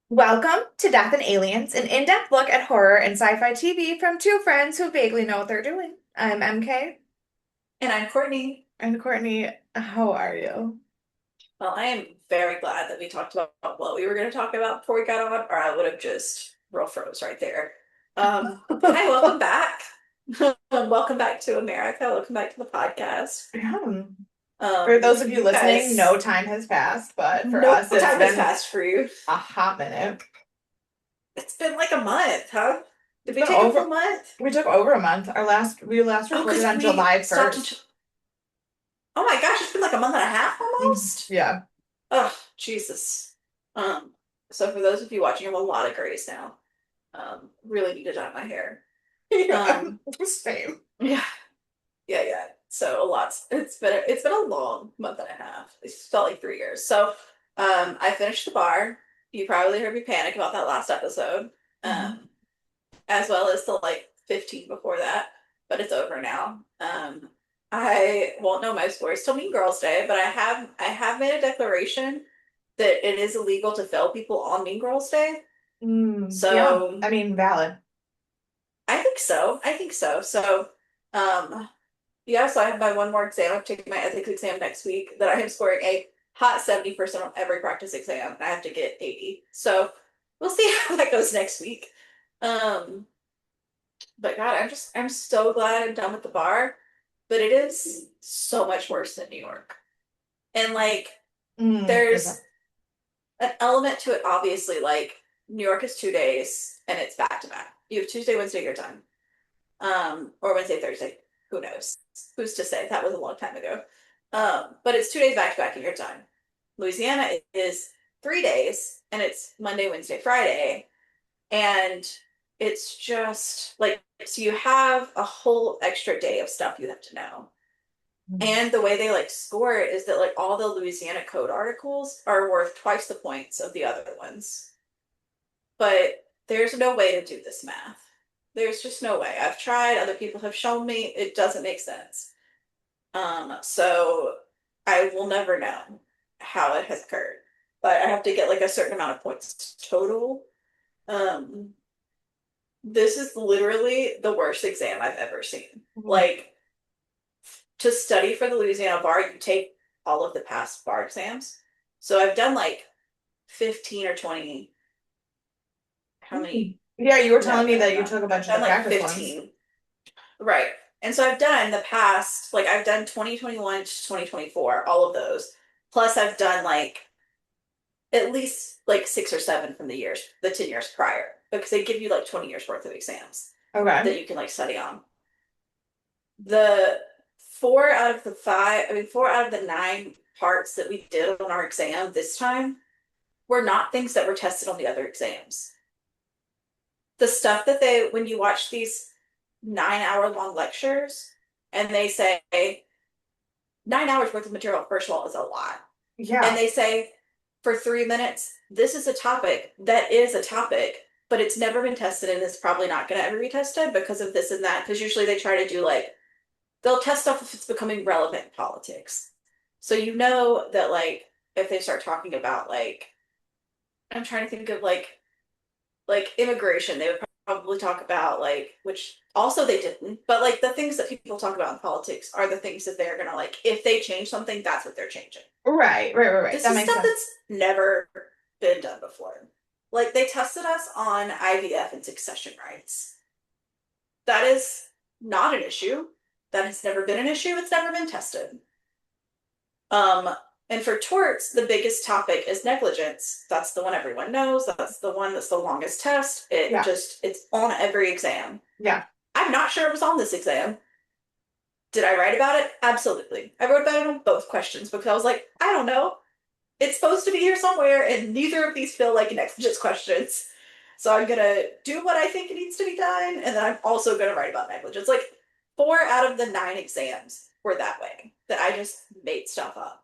Welcome to Death and Aliens, an in-depth look at horror and sci-fi TV from two friends who vaguely know what they're doing. I'm MK, And I'm Courtney. and Courtney, how are you? Well, I am very glad that we talked about what we were going to talk about before we got on, or I would have just real froze right there. Hi, welcome back. Welcome back to America. Welcome back to the podcast. Yeah. For those of you You listening, no guys, time has passed, but for no us, it's time has been passed for you. a hot minute. It's been like a month, huh? Did It's we been take a over, full month? we took over a month. We last Oh, recorded because on we July stopped. 1st. Oh my gosh, it's been like a month and a half almost. Yeah. Oh, Jesus. Um, so for those of you watching, I have a lot of grays now. Really need to dye my hair. Yeah. Um, Same. yeah, yeah. So a lot. It's been a long month and a half. It felt like 3 years. So, I finished the bar. You probably heard me panic about that last episode, Mhm. um, as well as the like 15 before that. But it's over now. I won't know my scores till Mean Girls Day, but I have made a declaration that it is illegal to fail people on Mean Girls Day. Yeah, So I mean, valid. I think so. I think so. So, um, yeah, so I have my one more exam. I'm taking my ethics exam next week that I am scoring a hot 70% on every practice exam, and I have to get 80. So we'll see how that goes next week. Um, but God, I'm so glad I'm done with the bar. But it is so much worse than New York. And like Is it? there's an element to it, obviously, like New York is 2 days and it's back to back. You have Tuesday, Wednesday, your time. Or Wednesday, Thursday. Who knows? Who's to say? That was a long time ago. But it's 2 days back to back in your time. Louisiana is 3 days, and it's Monday, Wednesday, Friday, and it's just like so you have a whole extra day of stuff you have to know. And the way they like score it is that like all the Louisiana code articles are worth twice the points of the other ones. But there's no way to do this math. There's just no way. I've tried, other people have shown me, it doesn't make sense. So I will never know how it has occurred. But I have to get like a certain amount of points total. Um, this is literally the worst exam I've ever seen. Mhm. Like to study for the Louisiana bar, you take all of the past bar exams. So I've done like 15 or 20. How many? Yeah, you were telling me that you No. took a bunch I've of the done like practice ones. 15. Right. And so I've done the past, like I've done 2021 to 2024, all of those. Plus I've done like at least like 6 or 7 from the 10 years prior, because they give you like 20 years worth of exams Okay. that you can like study on. The 4 out of the 5, I mean, 4 out of the 9 parts that we did on our exam this time were not things that were tested on the other exams. The stuff that when you watch these 9 hour long lectures and they say 9 hours worth of material, first of all, is a lot. And Yeah. they say for 3 minutes, this is a topic that is a topic, but it's never been tested and it's probably not going to ever be tested because of this and that. Because usually they try to do like, they'll test stuff if it's becoming relevant in politics. So you know that like, if they start talking about like, I'm trying to think of like immigration, they would probably talk about like, which also they didn't, but like the things that people talk about in politics are the things that they're gonna like, if they change something, that's what they're changing. Right. This That is makes stuff sense. that's never been done before. Like they tested us on IVF and succession rights. That is not an issue. That has never been an issue. It's never been tested. Um, and for torts, the biggest topic is negligence. That's the one everyone knows. That's the one that's the longest test. Yeah. It's on every exam. Yeah. I'm not sure it was on this exam. Did I write about it? Absolutely. I wrote about it on both questions because I was like, I don't know. It's supposed to be here somewhere, and neither of these feel like negligence questions. So I'm gonna do what I think needs to be done, and then I'm also gonna write about negligence. Like 4 out of the 9 exams were that way, that I just made stuff up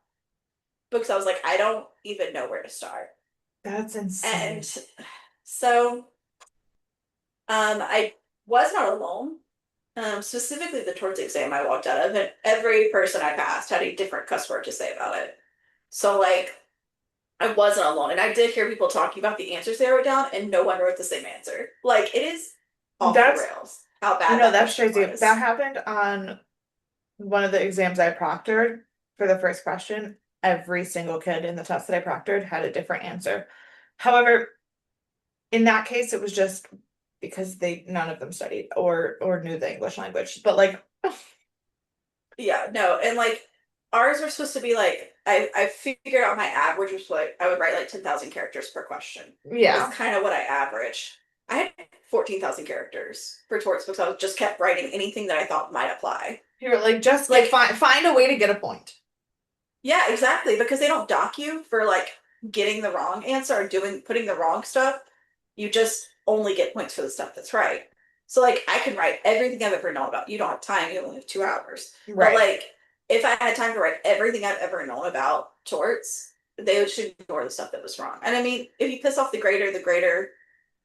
because I was like, I don't even know where to start. That's And insane. so I was not alone. Specifically the towards exam I walked out of, and every person I passed had a different cuss word to say about it. So like I wasn't alone. And I did hear people talking about the answers they wrote down, and no one wrote the same answer. Like, it is off the That's, rails how you bad know, that that's question crazy. That was. happened on one of the exams I proctored for the first question. Every single kid in the test that I proctored had a different answer. However, in that case, it was just because they none of them studied or knew the English language. But like, Yeah, no, and like ours were supposed to be like I figured out my average was like I would write like 10,000 characters per question. Is yeah, kind of what I average. I had 14,000 characters for torts because I was just kept writing anything that I thought might apply. you were like, just like Like, find a way to get a point. yeah, exactly, because they don't dock you for like getting the wrong answer or doing putting the wrong stuff. You just only get points for the stuff that's right. So like I can write everything I've ever known about. You don't have time, you only have 2 hours. But Right. like if I had time to write everything I've ever known about torts, they should ignore the stuff that was wrong. And I mean, if you piss off the grader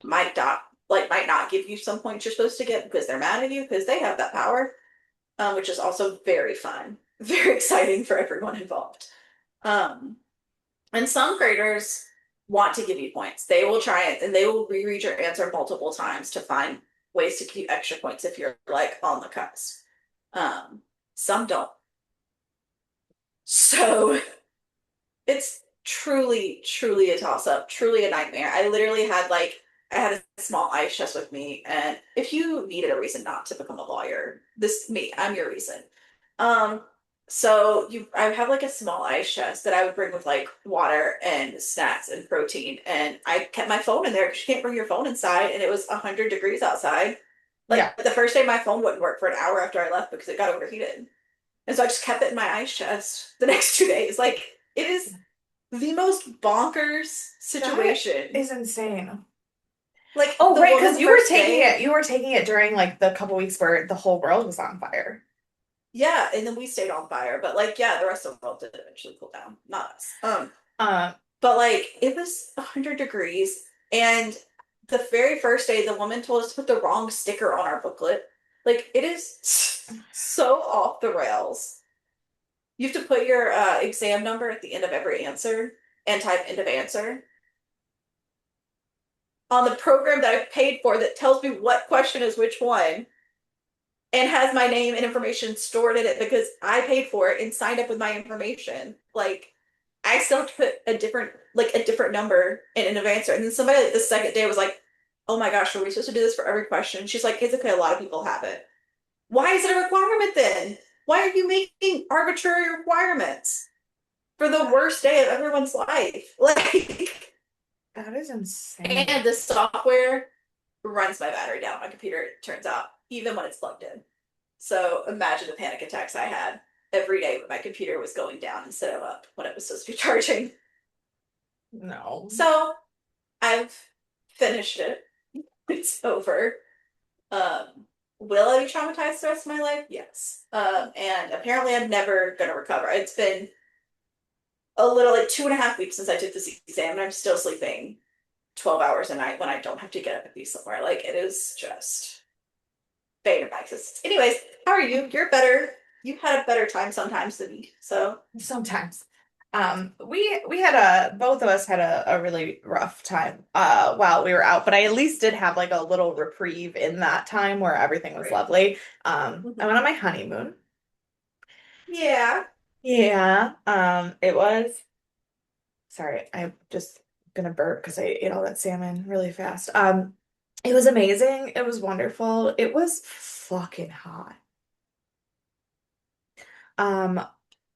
might not give you some points you're supposed to get because they're mad at you because they have that power, which is also very fun, very exciting for everyone involved. Um, and some graders want to give you points. They will try it and they will reread your answer multiple times to find ways to give you extra points if you're like on the cusp. Um, some don't. So it's truly, truly a toss up, truly a nightmare. I had a small ice chest with me, and if you needed a reason not to become a lawyer, I'm your reason. Um, I have like a small ice chest that I would bring with like water and snacks and protein, and I kept my phone in there because you can't bring your phone inside, and it was 100 degrees outside. Like Yeah. the first day, my phone wouldn't work for an hour after I left because it got overheated, and so I just kept it in my ice chest the next 2 days. Like it is the most bonkers That situation. is insane. Like Oh, the right, woman because the first day, you were taking it during like the couple weeks where the whole world was on fire. yeah, and then we stayed on fire. But like, yeah, the rest of the world did eventually cool down, not us. Uh, But like it was 100 degrees, and the very first day, the woman told us to put the wrong sticker on our booklet. Like it is so off the rails. You have to put your exam number at the end of every answer and type end of answer on the program that I've paid for that tells me what question is which one and has my name and information stored in it because I paid for it and signed up with my information. Like I still have to put a different number in an answer. And then somebody like the second day was like, "Oh my gosh, are we supposed to do this for every question?" She's like, "It's okay, a lot of people have it." Why is it a requirement then? Why are you making arbitrary requirements for the that, worst day of everyone's life? Like, that is insane. and the software runs my battery down on my computer, it turns out, even when it's plugged in. So imagine the panic attacks I had every day when my computer was going down instead of up when it was supposed to be charging. No. So I've finished it. It's over. Um, will I be traumatized the rest of my life? Yes. And apparently I'm never gonna recover. It's been a little like 2.5 weeks since I took this exam, and I'm still sleeping 12 hours a night when I don't have to get up and be somewhere. Like it is just bane of my existence. Anyways, how are you? You're better. You've had a better time sometimes than me. So Sometimes. We had a both of us had a really rough time while we were out, but I at least did have like a little reprieve in that time where everything was great. lovely. I went Mm-hmm. on my honeymoon. Yeah. Yeah. It was sorry, I'm just gonna burp because I ate all that salmon really fast. It was amazing. It was wonderful. It was fucking hot. Um,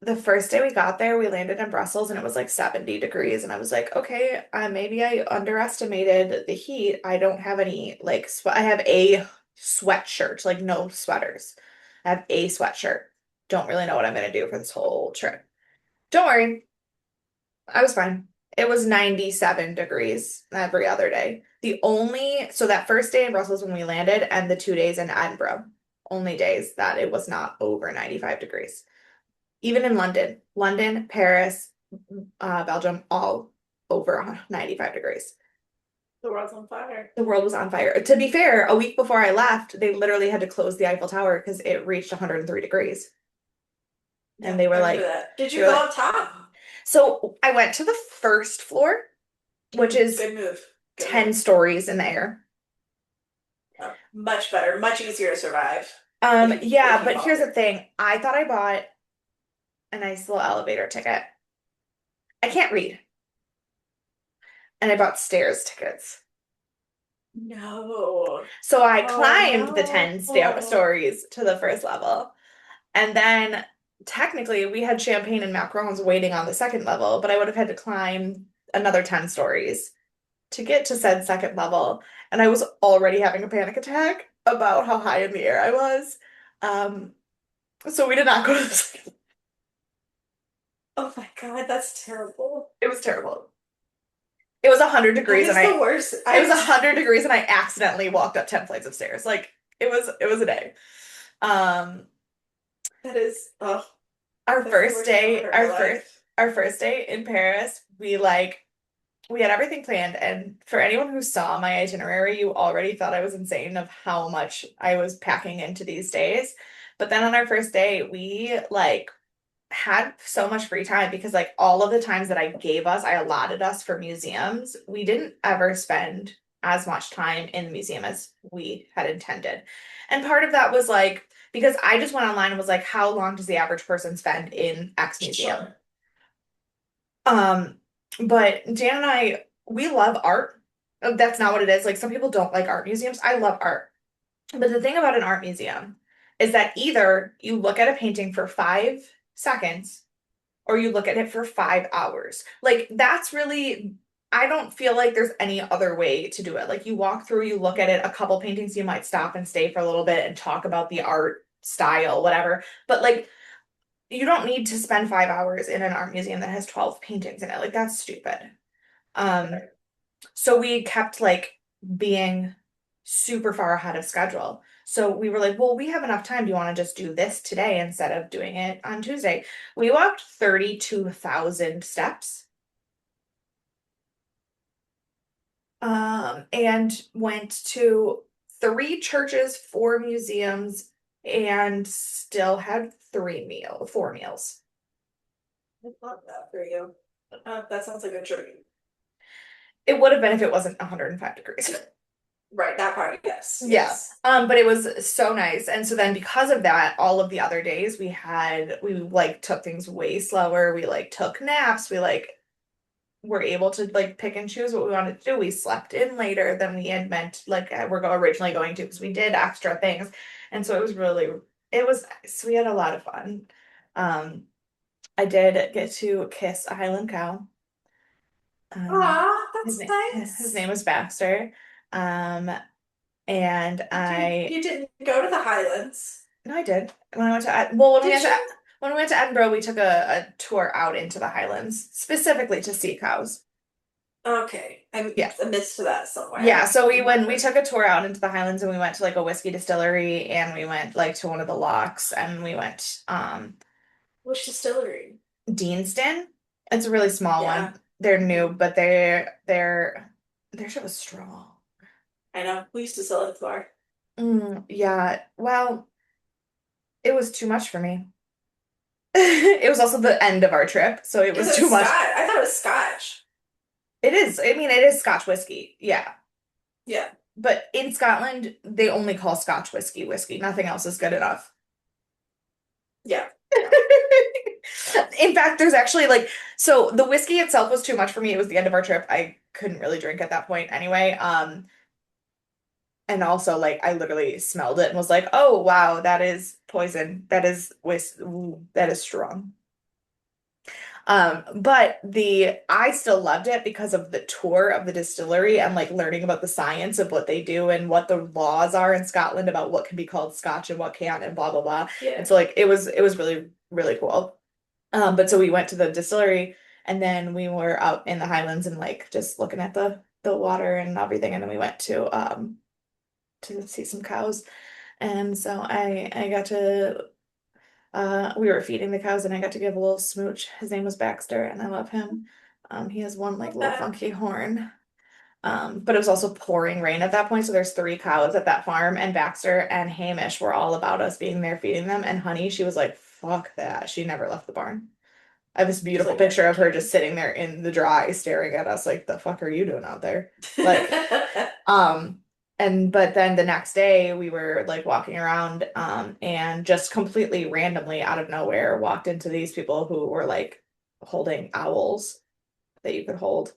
the first day we got there, we landed in Brussels and it was like 70 degrees. And I was like, okay, maybe I underestimated the heat. I don't have any like sweat. I have a sweatshirt, like no sweaters. I have a sweatshirt. Don't really know what I'm gonna do for this whole trip. Don't worry, I was fine. It was 97 degrees every other day. So that first day in Brussels when we landed and the 2 days in Edinburgh, only days that it was not over 95 degrees. Even in London, Paris, Belgium, all over 95 degrees. The world's on fire. The world was on fire. To be fair, a week before I left, they literally had to close the Eiffel Tower because it reached 103 degrees. And Yep, I remember that. Did they you were go like, up top? So I went to the first floor, which is Good move. Good 10 move. stories in the air. Much better, much easier to survive if Yeah, you but fall here's the through. thing. I thought I bought a nice little elevator ticket. I can't read, and I bought stairs tickets. No. So I Oh climbed the 10 no. stories to the first level. And then technically we had champagne and macarons waiting on the second level, but I would have had to climb another 10 stories to get to said second level. And I was already having a panic attack about how high in the air I was. Um, so we did not go to the second. Oh my God, that's terrible. It was terrible. It was 100 That degrees and is the worst. it was 100 degrees and I accidentally walked up 10 flights of stairs. Like it was a day. Um, That is, oh, our that's the first worst thing I've ever day, heard in my life. our first day in Paris, we had everything planned, and for anyone who saw my itinerary, you already thought I was insane of how much I was packing into these days. But then on our first day, we had so much free time because like all of the times that I allotted us for museums, we didn't ever spend as much time in the museum as we had intended. And part of that was like because I just went online and was like, how long does the average person spend in X museum? Sure. Um, but Dan and I, we love art. That's not what it is. Like some people don't like art museums. I love art. But the thing about an art museum is that either you look at a painting for 5 seconds or you look at it for 5 hours. Like that's really, I don't feel like there's any other way to do it. Like you walk through, you look at it, a couple paintings, you might stop and stay for a little bit and talk about the art style, whatever. But like you don't need to spend 5 hours in an art museum that has 12 paintings in it. Like that's stupid. Um, Right. so we kept like being super far ahead of schedule. So we were like, well, we have enough time. Do you want to just do this today instead of doing it on Tuesday? We walked 32,000 steps, and went to 3 churches, 4 museums, and still had 4 meals. I love that for you. That sounds like a dream. It would have been if it wasn't 105 degrees. Right, that part, yes, Yeah. yes. But it was so nice. And so then because of that, all of the other days we like took things way slower. We like took naps. We like were able to like pick and choose what we wanted to do. We slept in later than we had meant like originally going to because we did extra things. And so it was nice. We had a lot of fun. Um, I did get to kiss a Highland cow. Ah, His that's name his nice. name was Baxter. Um, and I You didn't go to the Highlands, No, I did. When I went to Ed- well, did you? when we went to Edinburgh, we took a tour out into the Highlands, specifically to see cows. Okay, Yeah. I missed that Yeah, somewhere so in my we brain. took a tour out into the Highlands and we went to like a whiskey distillery and we went like to one of the locks and we went Which distillery? Deanston. It's a really small Yeah. one. They're new, Mhm. but their shit was strong. I know. We used to sell it at the bar. Yeah, well, it was too much for me. It was also the end of our trip, so it Is was it too much. Scotch? I thought it was Scotch. It is. I mean, it is Scotch whiskey. Yeah. Yeah. But in Scotland, they only call Scotch whiskey whiskey. Nothing else is good enough. Yeah. In fact, there's actually like, so the whiskey itself was too much for me. It was the end of our trip. I couldn't really drink at that point anyway. And also like I literally smelled it and was like, oh wow, that is poison. That is that is strong. But I still loved it because of the tour of the distillery and like learning about the science of what they do and what the laws are in Scotland about what can be called Scotch and what can't and blah blah blah. And Yeah. so like it was really, really cool. But so we went to the distillery and then we were out in the Highlands and like just looking at the water and everything, and then we went to see some cows. And so I got to we were feeding the cows and I got to give a little smooch. His name was Baxter and I love him. He has one like Love little that. funky horn. But it was also pouring rain at that point, so there's 3 cows at that farm, and Baxter and Hamish were all about us being there feeding them. And Honey, she was like, fuck that. She never left the barn. I have this Just beautiful looking at her picture of her just June. sitting there in the dry staring at us like, the fuck are you doing out there? Like, um, and but then the next day we were like walking around, and just completely randomly out of nowhere walked into these people who were like holding owls that you could hold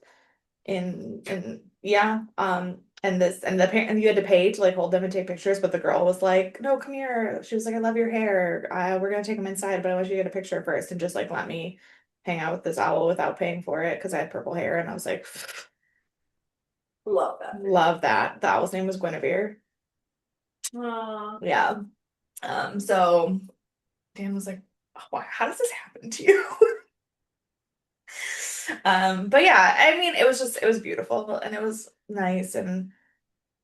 in yeah, and this and the parent and you had to pay to like hold them and take pictures, but the girl was like, no, come here. She was like, I love your hair. We're gonna take them inside, but I want you to get a picture first and just like let me hang out with this owl without paying for it because I had purple hair, and I was like, Love that for you. love that. The owl's name was Guinevere. Aw. Yeah. So Dan was like, oh, how does this happen to you? But yeah, I mean, it was beautiful and it was nice and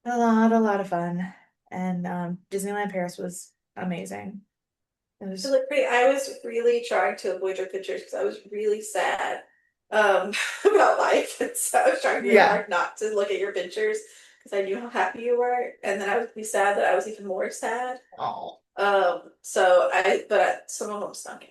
a lot of fun. And Disneyland Paris was amazing. It It was, looked pretty. I was really trying to avoid your pictures because I was really sad about life. And so I was trying really yeah. hard not to look at your pictures because I knew how happy you were. And then I would be sad that I was even more sad. Oh, Some of them snuck in.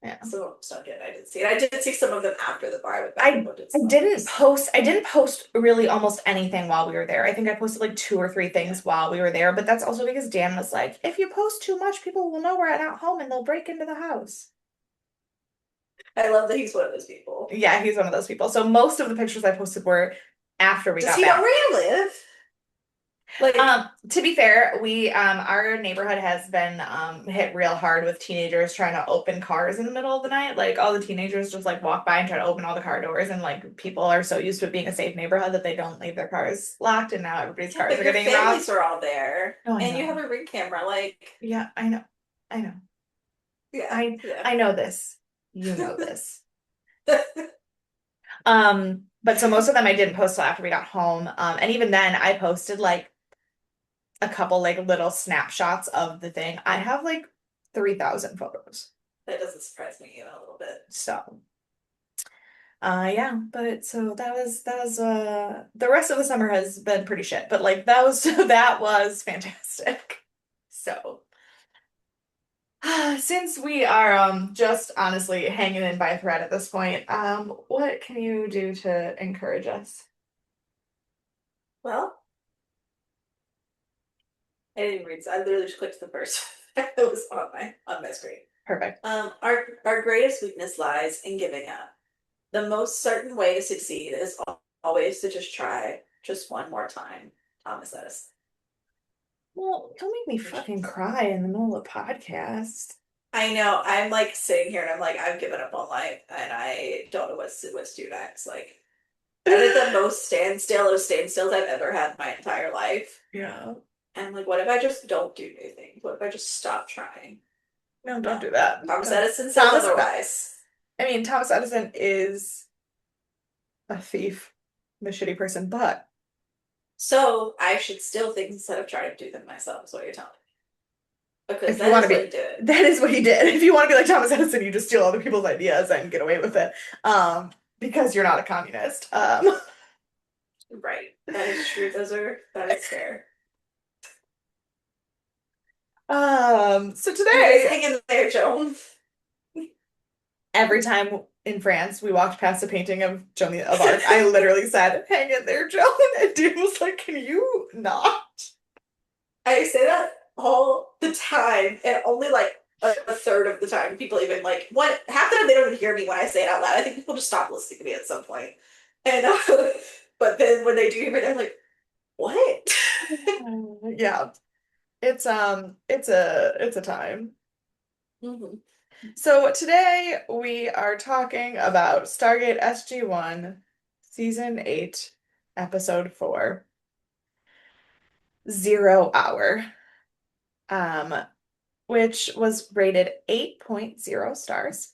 yeah. Some of them snuck in. I didn't see it. I did see some of them after the bar. I went back and looked at some others. I didn't post really almost anything while we were there. I think I posted like two or three Yeah. things while we were there, but that's also because Dan was like, if you post too much, people will know we're not home and they'll break into the house. I love that he's one of those people. Yeah, he's one of those people. So most of the pictures I posted were after we Does got he know back. where you live? Like, To be fair, we our neighborhood has been hit real hard with teenagers trying to open cars in the middle of the night. Like all the teenagers just like walk by and try to open all the car doors, and like people are so used to it being a safe neighborhood that they don't leave their cars locked, and now everybody's yeah, cars but are your getting robbed. families are all there, Oh, I and you know. have a ring camera. Like, Yeah, I know. I know. yeah, yeah. I know this. You know this. But so most of them I didn't post till after we got home. And even then I posted like a couple like little snapshots of the thing. I have like 3,000 photos. That doesn't surprise me even a little bit. So, yeah, but so that was the rest of the summer has been pretty shit, but like that was that was fantastic. So, since we are just honestly hanging in by a thread at this point, what can you do to encourage us? Well, I didn't read. I literally just clicked the first. That was on my screen. Perfect. Our greatest weakness lies in giving up. The most certain way to succeed is always to just try just one more time. Thomas Edison. Well, don't make me fucking cry in the middle of a podcast. I know. I'm like sitting here and I'm like, I've given up on life and I don't know what to do next. Like, I did the most standstill of standstills I've ever had in my entire life. Yeah. And I'm like, what if I just don't do new things? What if I just stop trying? No, don't No. do that. Thomas Don't. Edison says That, otherwise. I mean, Thomas Edison is a thief, a shitty person, but So I should steal things instead of trying to do them myself, is what you're telling me. Because if you that want is to what be, he did. that is what he did. If you want to be like Thomas Edison, you just steal other people's ideas and get away with it. Because you're not a communist. Right. That is true. That is fair. So Anyways, today, hang in there, Joan. every time in France we walked past a painting of Joan of Arc, I literally said, "Hang in there, Joan," and dude was like, "Can you not?" I say that all the time, and only like a third of the time people even like what half the time they don't even hear me when I say it out loud. I think people just stop listening to me at some point. And but then when they do hear me, they're like, "What?" Yeah, it's a time. Mhm. So today we are talking about Stargate SG-1, Season 8, Episode 4, Zero Hour, um, which was rated 8.0 stars.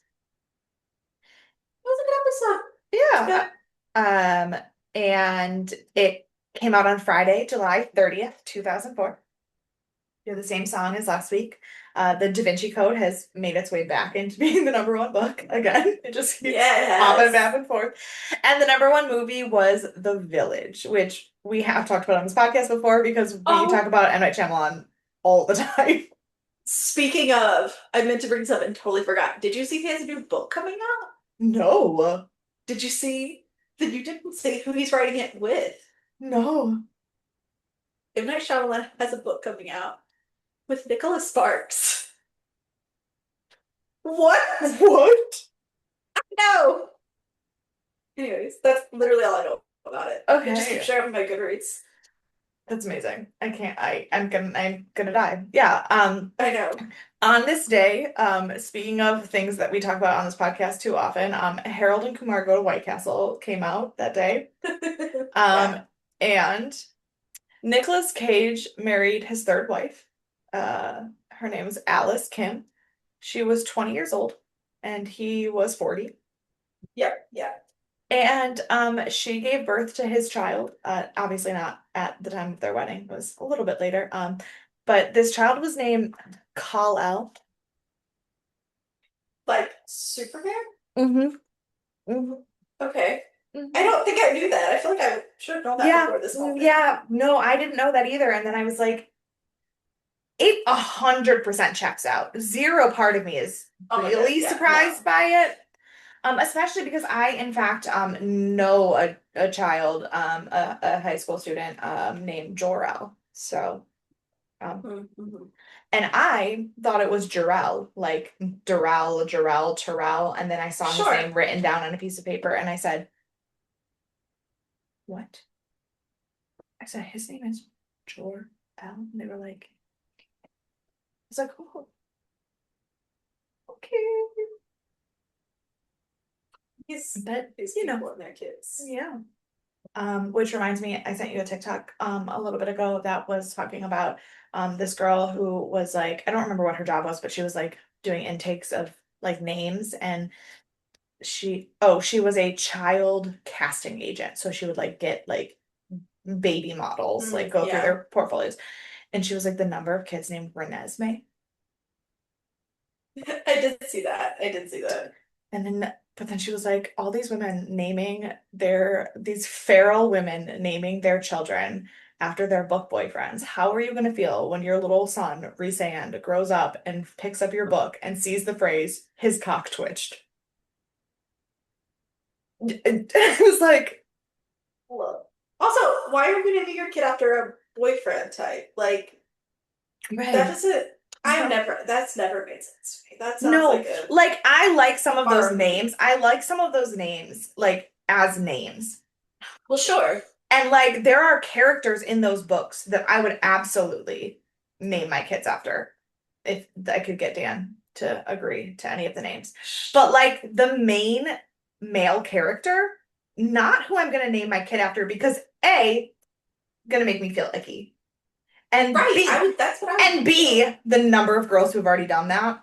It was a good episode. It's Yeah. good. And it came out on Friday, July 30th, 2004. You're the same song as last week. The Da Vinci Code has made its way back into being the number one book again. It just keeps hopping back Yes. and forth. And the number one movie was The Village, which we have talked about on this podcast before because we talk Oh, about M. Night Shyamalan all the time. speaking of, I meant to bring this up and totally forgot. Did you see he has a new book coming out? No. Did you see? Then you didn't say who he's writing it with. No. M. Night Shyamalan has a book coming out with Nicholas Sparks. What? What? No. Anyways, that's literally all I know about it. It just keeps Okay. showing up in my Goodreads. That's amazing. I can't I'm gonna die. Yeah. I know. On this day, speaking of things that we talk about on this podcast too often, Harold and Kumar Go to White Castle came out that day. Yeah. Um, and Nicolas Cage married his third wife. Her name is Alice Kim. She was 20 years old and he was 40. Yep. Yeah. And she gave birth to his child. Obviously not at the time of their wedding, it was a little bit later. But this child was named Kal-El. Like Superman? Mm-hmm. Mm-hmm. Okay. I Mm-hmm. don't think I knew that. I feel like I should have known that Yeah, before this moment. yeah. No, I didn't know that either. And then I was like, it 100% checks out. Zero part of me is Oh my god, really yeah, surprised no. by it. Especially because I, in fact, know a child, a high school student, named Jor-El. So, um, Mm-hmm. and I thought it was Jarrell, like Durrell, Jarrell, Terrell, and then I saw his Sure. name written down on a piece of paper, and I said, "What?" I said, "His name is Jor-El," and they were like, "I was like, oh, okay." These But these you know, people and their kids. yeah. Which reminds me, I sent you a TikTok a little bit ago that was talking about this girl who was like, I don't remember what her job was, but she was like doing intakes of like names and she was a child casting agent. So she would like get like baby models, like go through Yeah. their portfolios. And she was like the number of kids named Renesmee. I did see that. I did see that. And then, but then she was like, all these women these feral women naming their children after their book boyfriends. How are you going to feel when your little son, Rhysand, grows up and picks up your book and sees the phrase, his cock twitched? It was like, Look. Also, why are you naming your kid after a boyfriend type? Like, that right. doesn't. No. That's never made sense to me. That sounds No, like a like I like some of those horror names. movie. I like some of those names, like as names. Well, sure. And like there are characters in those books that I would absolutely name my kids after if I could get Dan to agree to any of the names. But like the main male character, not who I'm gonna name my kid after because A, gonna make me feel icky. And Right. I B, would. That's what I would B, feel. the number of girls who've already done that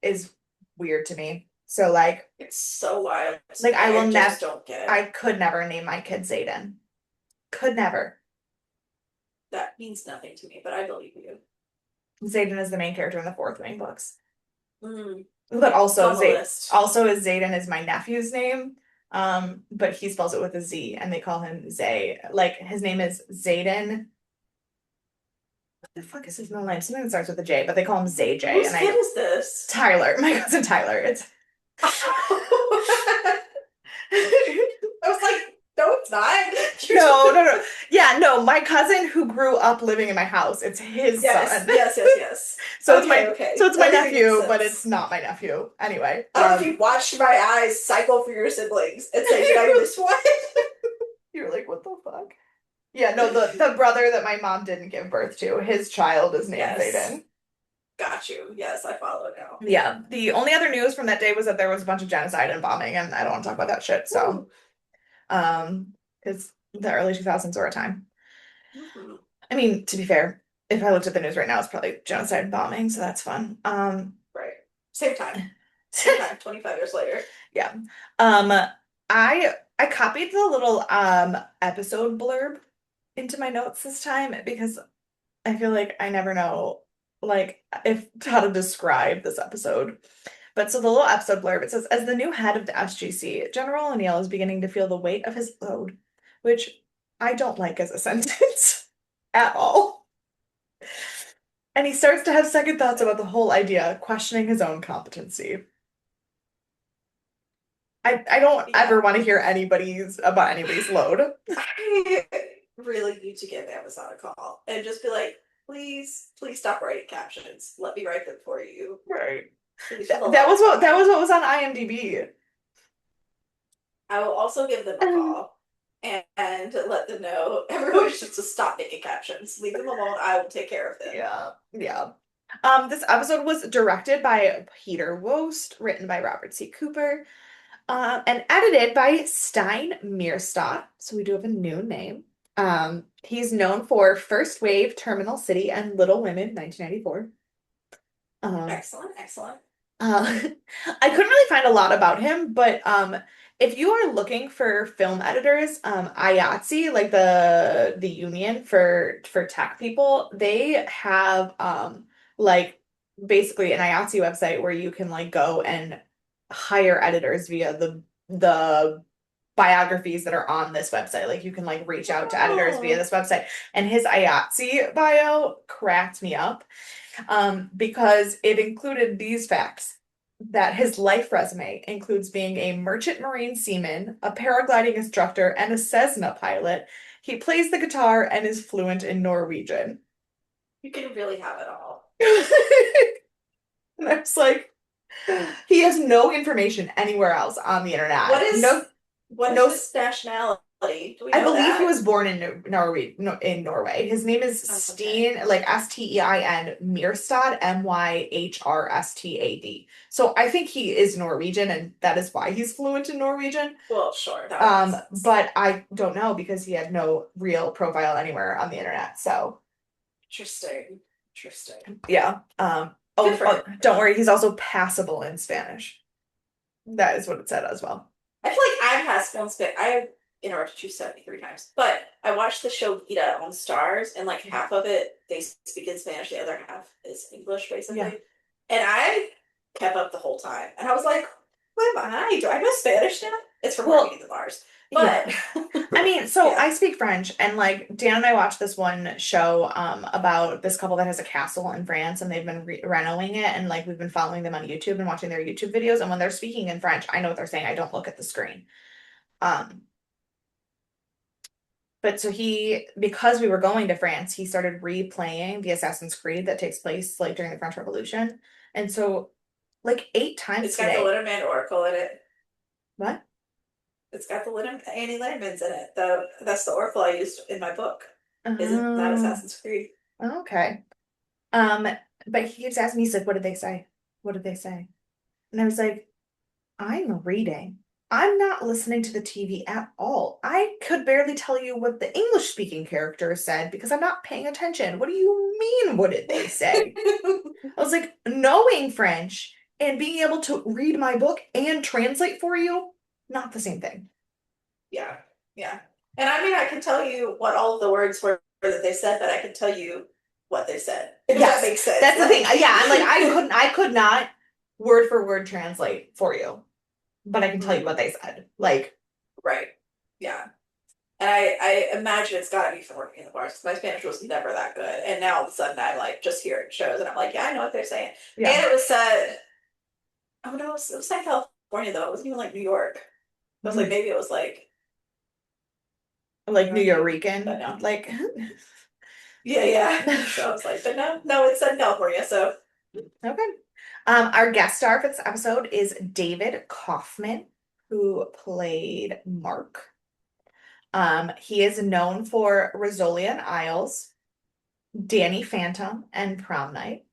is weird to me. So It's so wild to like me. I will I never just don't get I it. could never name my kid Zayden. Could never. That means nothing to me, but I believe you. Zayden is the main character in the fourth Wing books. Mm, But it's on the list. Also is Zayden is my nephew's name. But he spells it with a Z and they call him Zay. Like his name is Zayden. What the fuck is his middle name? Something that starts with a J, but they call him Zay J. Whose And kid I is this? Tyler, my cousin Tyler. It's I was like, no, it's not. You're no, just... no, no. Yeah, no, my cousin who grew up living in my house. It's his Yes, son. yes, yes, yes. Okay, So okay. it's my Everything makes nephew, but sense. it's not my nephew. Anyway, I don't know if you watched my eyes cycle for your siblings and say, did I miss one? you're like, what the fuck? Yeah, no, the brother that my mom didn't give birth to, his child is named Yes. Zayden. Got you. Yes, I follow now. Yeah, the only other news from that day was that there was a bunch of genocide and bombing, and I don't want to talk about that shit. So, Woo. because the early 2000s were a time. Mhm. I mean, to be fair, if I looked at the news right now, it's probably genocide and bombing, so that's fun. Right. Same time. Same time, 25 years later. Yeah. Um, I copied the little episode blurb into my notes this time because I feel like I never know like if how to describe this episode. But so the little episode blurb, it says, as the new head of the SGC, General O'Neill is beginning to feel the weight of his load, which I don't like as a sentence at all. And he starts to have second thoughts about the whole idea, questioning his own competency. I don't ever Yeah. want to hear anybody's load. I really need to give Amazon a call and just be like, please, please stop writing captions. Let me write them for you. Right. Please, for That, the that love was of what that God. was what was on IMDb. I will also give them a call and let them know everyone should just stop making captions. Leave them alone. I will take care of them. Yeah, yeah. This episode was directed by Peter Wost, written by Robert C. Cooper, and edited by Stein Meerstadt. So we do have a new name. He's known for First Wave, Terminal City, and Little Women, 1994. Um, Excellent, excellent. I couldn't really find a lot about him, but if you are looking for film editors, IATSE, like the union for tech people, they have like basically an IATSE website where you can like go and hire editors via the biographies that are on this website. Like you can like reach out to editors via Oh, this website. And his IATSE bio cracked me up because it included these facts that his life resume includes being a merchant marine seaman, a paragliding instructor, and a Cessna pilot. He plays the guitar and is fluent in Norwegian. you can really have it all. And I was like, he has no information anywhere else on the What internet. is No, what is no. his nationality? Do we I know believe he that? was born in Norway. No, in Norway. His name is Oh, okay. Steen, like Stein Myrstad, Myrstad. So I think he is Norwegian, and that is why he's fluent in Norwegian. Well, sure, that would make sense. But I don't know because he had no real profile anywhere on the internet. So Interesting. Interesting. yeah. Good for him, Don't though. worry, he's also passable in Spanish. That is what it said as well. I feel like I've had film spit. I've interrupted you 73 times, but I watched the show Vita on Stars, and like half of it they speak in Spanish, the other half is English, Yeah. basically. And I kept up the whole time, and I was like, "What am I? Do I know Spanish now?" It's from working Well, in the bars, yeah. but I mean, so yeah, I speak French, and like Dan and I watched this one show about this couple that has a castle in France, and they've been renovating it, and like we've been following them on YouTube and watching their YouTube videos, and when they're speaking in French, I know what they're saying. I don't look at the screen. Um, but so because we were going to France, he started replaying the Assassin's Creed that takes place like during the French Revolution, and so like eight times it's got the today. Letterman Oracle in it. What? It's got the Annie Letterman's in it. That's the Oracle I used in my book. Isn't that Oh, Assassin's Creed? okay. Um, but he keeps asking me, he's like, what did they say? What did they say? And I was like, I'm reading. I'm not listening to the TV at all. I could barely tell you what the English speaking character said because I'm not paying attention. What do you mean, what did they say? I was like, knowing French and being able to read my book and translate for you, not the same thing. Yeah, yeah. And I mean, I can tell you what all of the words were that they said, but I can tell you what they said, if that Yes, makes sense. that's the thing. Like, Yeah, I'm like, I could not word for word translate for you, but I can tell you what they said. Like, right. Yeah. And I imagine it's got to be from working in the bars because my Spanish was never that good. And now all of a sudden I like just hear it shows and I'm like, yeah, I know what they're saying. yeah, And it was said, oh no, it was set in California though. It wasn't even like New York. I was like, maybe it was like New like New York, but Yorican, no. like. Yeah, yeah. So I was like, but no, no, it's set in California. So Okay. Our guest star for this episode is David Kaufman, who played Mark. He is known for Rizzolian Isles, Danny Phantom, and Prom Night.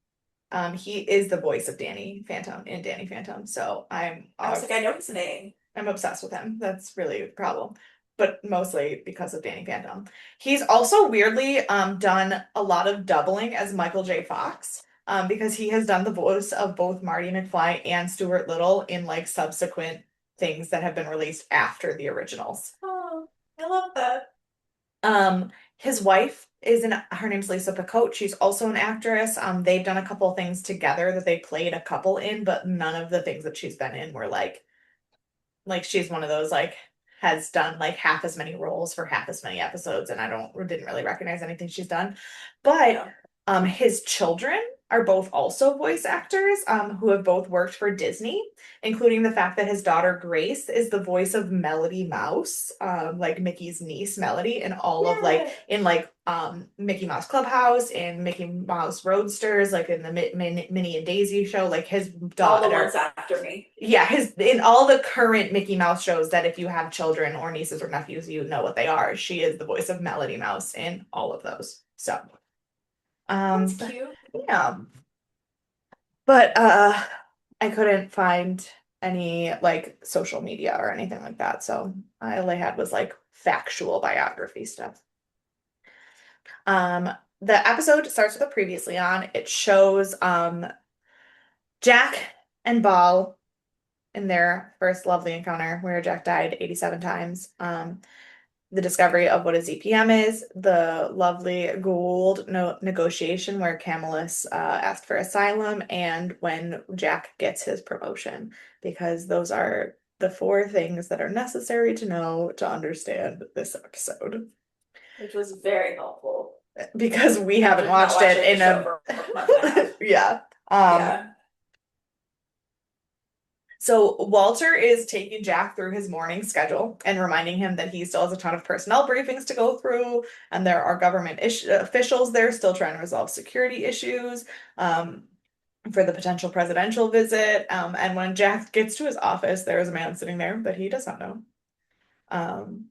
He is the voice of Danny Phantom in Danny Phantom, so I was like, I know his name. I'm obsessed with him. That's really the problem, but mostly because of Danny Phantom. He's also weirdly done a lot of doubling as Michael J. Fox. Because he has done the voice of both Marty McFly and Stuart Little in like subsequent things that have been released after the originals. Oh, I love that. His wife is her name's Lisa Picotte. She's also an actress. They've done a couple of things together that they played a couple in, but none of the things that she's been in were like she's one of those like has done like half as many roles for half as many episodes, and I didn't really recognize anything she's done. But Yeah. his children are both also voice actors who have both worked for Disney, including the fact that his daughter Grace is the voice of Melody Mouse, like Mickey's niece Melody, in all of like Yeah. in like Mickey Mouse Clubhouse, in Mickey Mouse Roadsters, like in the Minnie and Daisy show, like his All the ones daughter. after me. Yeah, his in all the current Mickey Mouse shows that if you have children or nieces or nephews, you know what they are. She is the voice of Melody Mouse in all of those. So, That's but cute. yeah. But I couldn't find any like social media or anything like that. So all I had was like factual biography stuff. Um, the episode starts with a previously on. It shows Jack and Ball in their first lovely encounter where Jack died 87 times. The discovery of what a ZPM is, the lovely Gould negotiation where Camillus asked for asylum, and when Jack gets his promotion, because those are the four things that are necessary to know to understand this episode. Which was very helpful. Because we haven't After not watched it watching the in show a for a month and a half. yeah. Yeah. So Walter is taking Jack through his morning schedule and reminding him that he still has a ton of personnel briefings to go through, and there are government officials there still trying to resolve security issues for the potential presidential visit. And when Jack gets to his office, there is a man sitting there that he does not know. Um,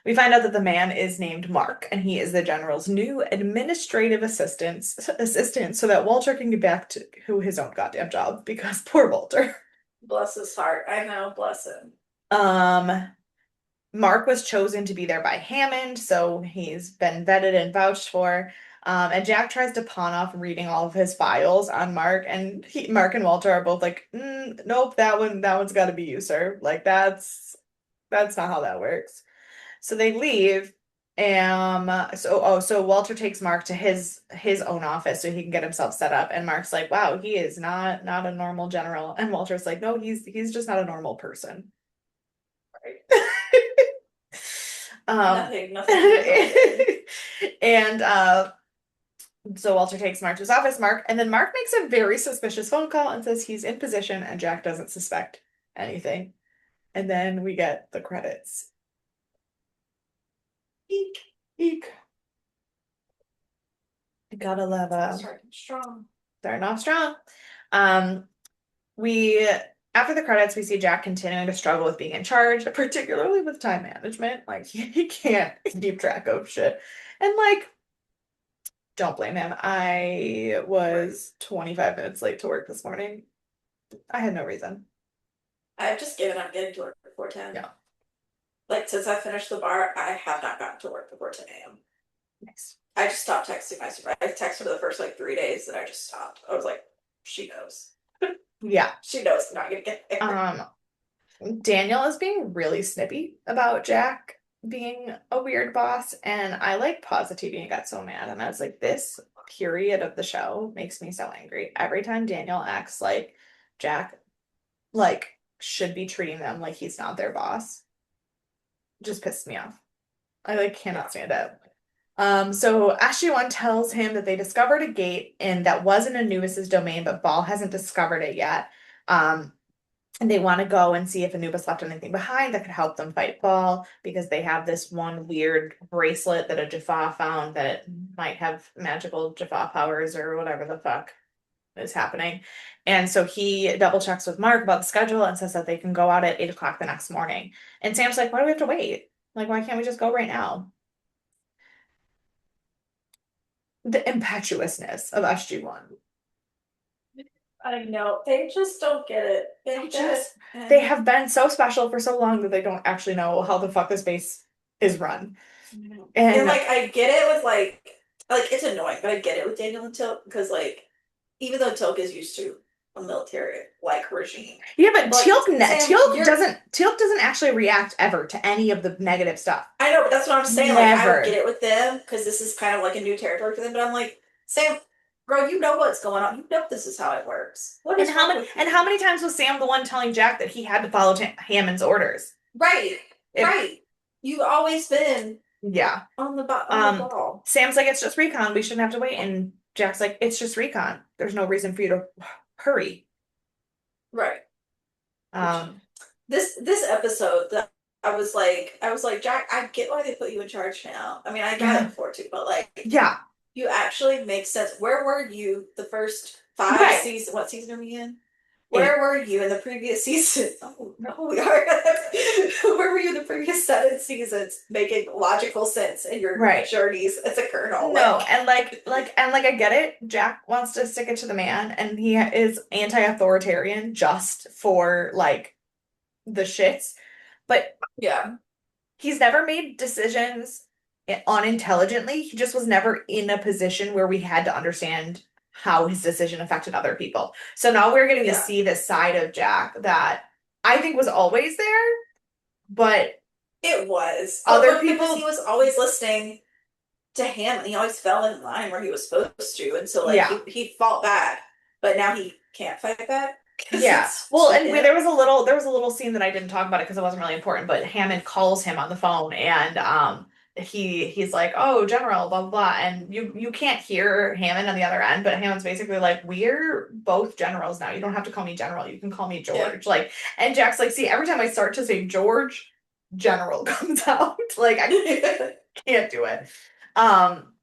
we find out that the man is named Mark, and he is the general's new administrative assistant, so that Walter can get back to his own goddamn job because poor Walter. Bless his heart. I know, bless him. Um, Mark was chosen to be there by Hammond, so he's been vetted and vouched for. And Jack tries to pawn off reading all of his files on Mark, and Mark and Walter are both like, "Nope, that one's got to be you, sir. Like that's not how that works." So they leave. So Walter takes Mark to his own office so he can get himself set up. And Mark's like, "Wow, he is not a normal general." And Walter's like, "No, he's just not a normal person." Right. Um, Nothing good. and so Walter takes Mark to his office, and then Mark makes a very suspicious phone call and says he's in position and Jack doesn't suspect anything. And then we get the credits. Eek, eek. Gotta love Starting strong. starting off strong. Um, we after the credits, we see Jack continuing to struggle with being in charge, particularly with time management. Like he can't keep track of shit. And like don't blame him. I was 25 minutes late to work this morning. I had no reason. I've just given up getting to work before 10. Yeah. Like, since I finished the bar, I have not gotten to work before 10 a.m. Nice. I just stopped texting my supervisor. I texted her the first like 3 days, and I just stopped. I was like, she knows. Yeah. She knows I'm not gonna get there. Daniel is being really snippy about Jack being a weird boss, and I like paused the TV and got so mad. And I was like, this period of the show makes me so angry. Every time Daniel acts like Jack, like, should be treating them like he's not their boss, just pisses me off. I like cannot stand it. So SG-1 tells him that they discovered a gate and that wasn't Anubis's domain, but Ball hasn't discovered it yet. And they want to go and see if Anubis left anything behind that could help them fight Ball because they have this one weird bracelet that a Jaffa found that might have magical Jaffa powers or whatever the fuck is happening. And so he double checks with Mark about the schedule and says that they can go out at 8 o'clock the next morning. And Sam's like, why do we have to wait? Like, why can't we just go right now? The impetuousness of SG-1. I know. They just don't get it. They have been so special for so long that they don't actually know how the fuck this base is run. And like I get it with like it's annoying, but I get it with Daniel and Tilk because like even though Tilk is used to a military like regime. Yeah, but like, Tilk doesn't actually react ever to any of the negative stuff. I know, but that's what I'm saying. Never. Like I get it with them because this is kind of like a new territory for them. But I'm like, Sam, girl, you know what's going on. You know this is how it works. And how many times was Sam the one telling Jack that he had to follow Hammond's orders? Right. Right. You've always been on the ball. Sam's like, it's just recon. We shouldn't have to wait. And Jack's like, it's just recon. There's no reason for you to hurry. Right. Which Um, this episode that I was like, Jack, I get why they put you in charge now. I mean, I got it yeah, before too, but like yeah, you actually make sense. Where were you the first five right. seasons? What season are we in? Where 8. were you in the previous season? Oh no, we are. Where were you in the previous 7 seasons making logical sense in your Right. journeys as a colonel? No, Like, and like I get it. Jack wants to stick it to the man, and he is anti-authoritarian just for like the shits. But yeah, he's never made decisions unintelligently. He just was never in a position where we had to understand how his decision affected other people. So now we're getting to yeah, see this side of Jack that I think was always there, but it was. other But because he people, was always listening to him, and he always fell in line where he was supposed to, and so like yeah. he fought back, but now he can't fight back because Yeah. it's Well, to and him. there was a little scene that I didn't talk about it because it wasn't really important, but Hammond calls him on the phone and he's like, "Oh, General, blah blah blah." And you can't hear Hammond on the other end, but Hammond's basically like, "We're both generals now. You don't have to call me General. You can call me Yeah, George." Like, and Jack's like, "See, every time I start to say George, General comes out." Like I can't do it. Um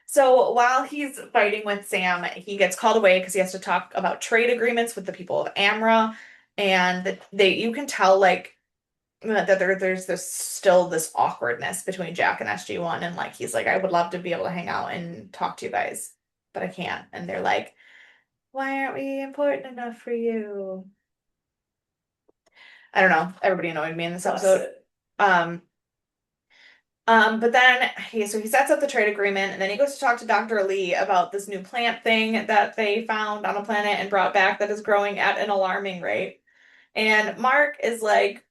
so while he's fighting with Sam, he gets called away because he has to talk about trade agreements with the people of Amra, and they you can tell like that there's this awkwardness between Jack and SG-1, and like he's like, I would love to be able to hang out and talk to you guys, but I can't. And they're like, why aren't we important enough for you? I don't know. Everybody annoyed me in this bless episode. it. Um, but then he sets up the trade agreement and then he goes to talk to Dr. Lee about this new plant thing that they found on a planet and brought back that is growing at an alarming rate. And Mark is like,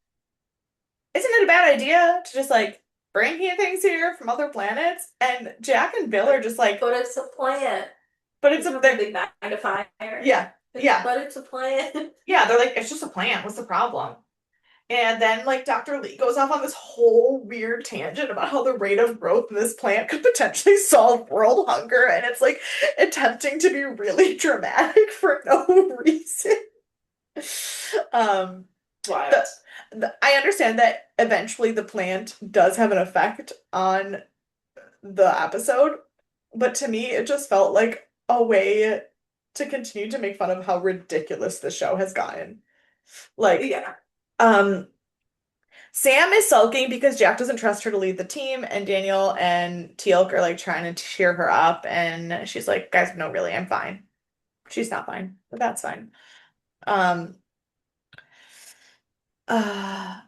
isn't it a bad idea to just like bring here things here from other planets? And Jack and Bill are just like, But it's a plan. but it's He's a not the they're big magnifier. yeah, yeah. But it's a plan. Yeah, they're like, it's just a plant. What's the problem? And then, like, Dr. Lee goes off on this whole weird tangent about how the rate of growth in this plant could potentially solve world hunger. And it's like attempting to be really dramatic for no reason. Um, Wild. the, I understand that eventually the plant does have an effect on the episode, but to me, it just felt like a way to continue to make fun of how ridiculous the show has gotten. Like, Yeah. um, Sam is sulking because Jack doesn't trust her to lead the team, and Daniel and Teal'c are like trying to cheer her up, and she's like, "Guys, no, really, I'm fine." She's not fine, but that's fine. Um,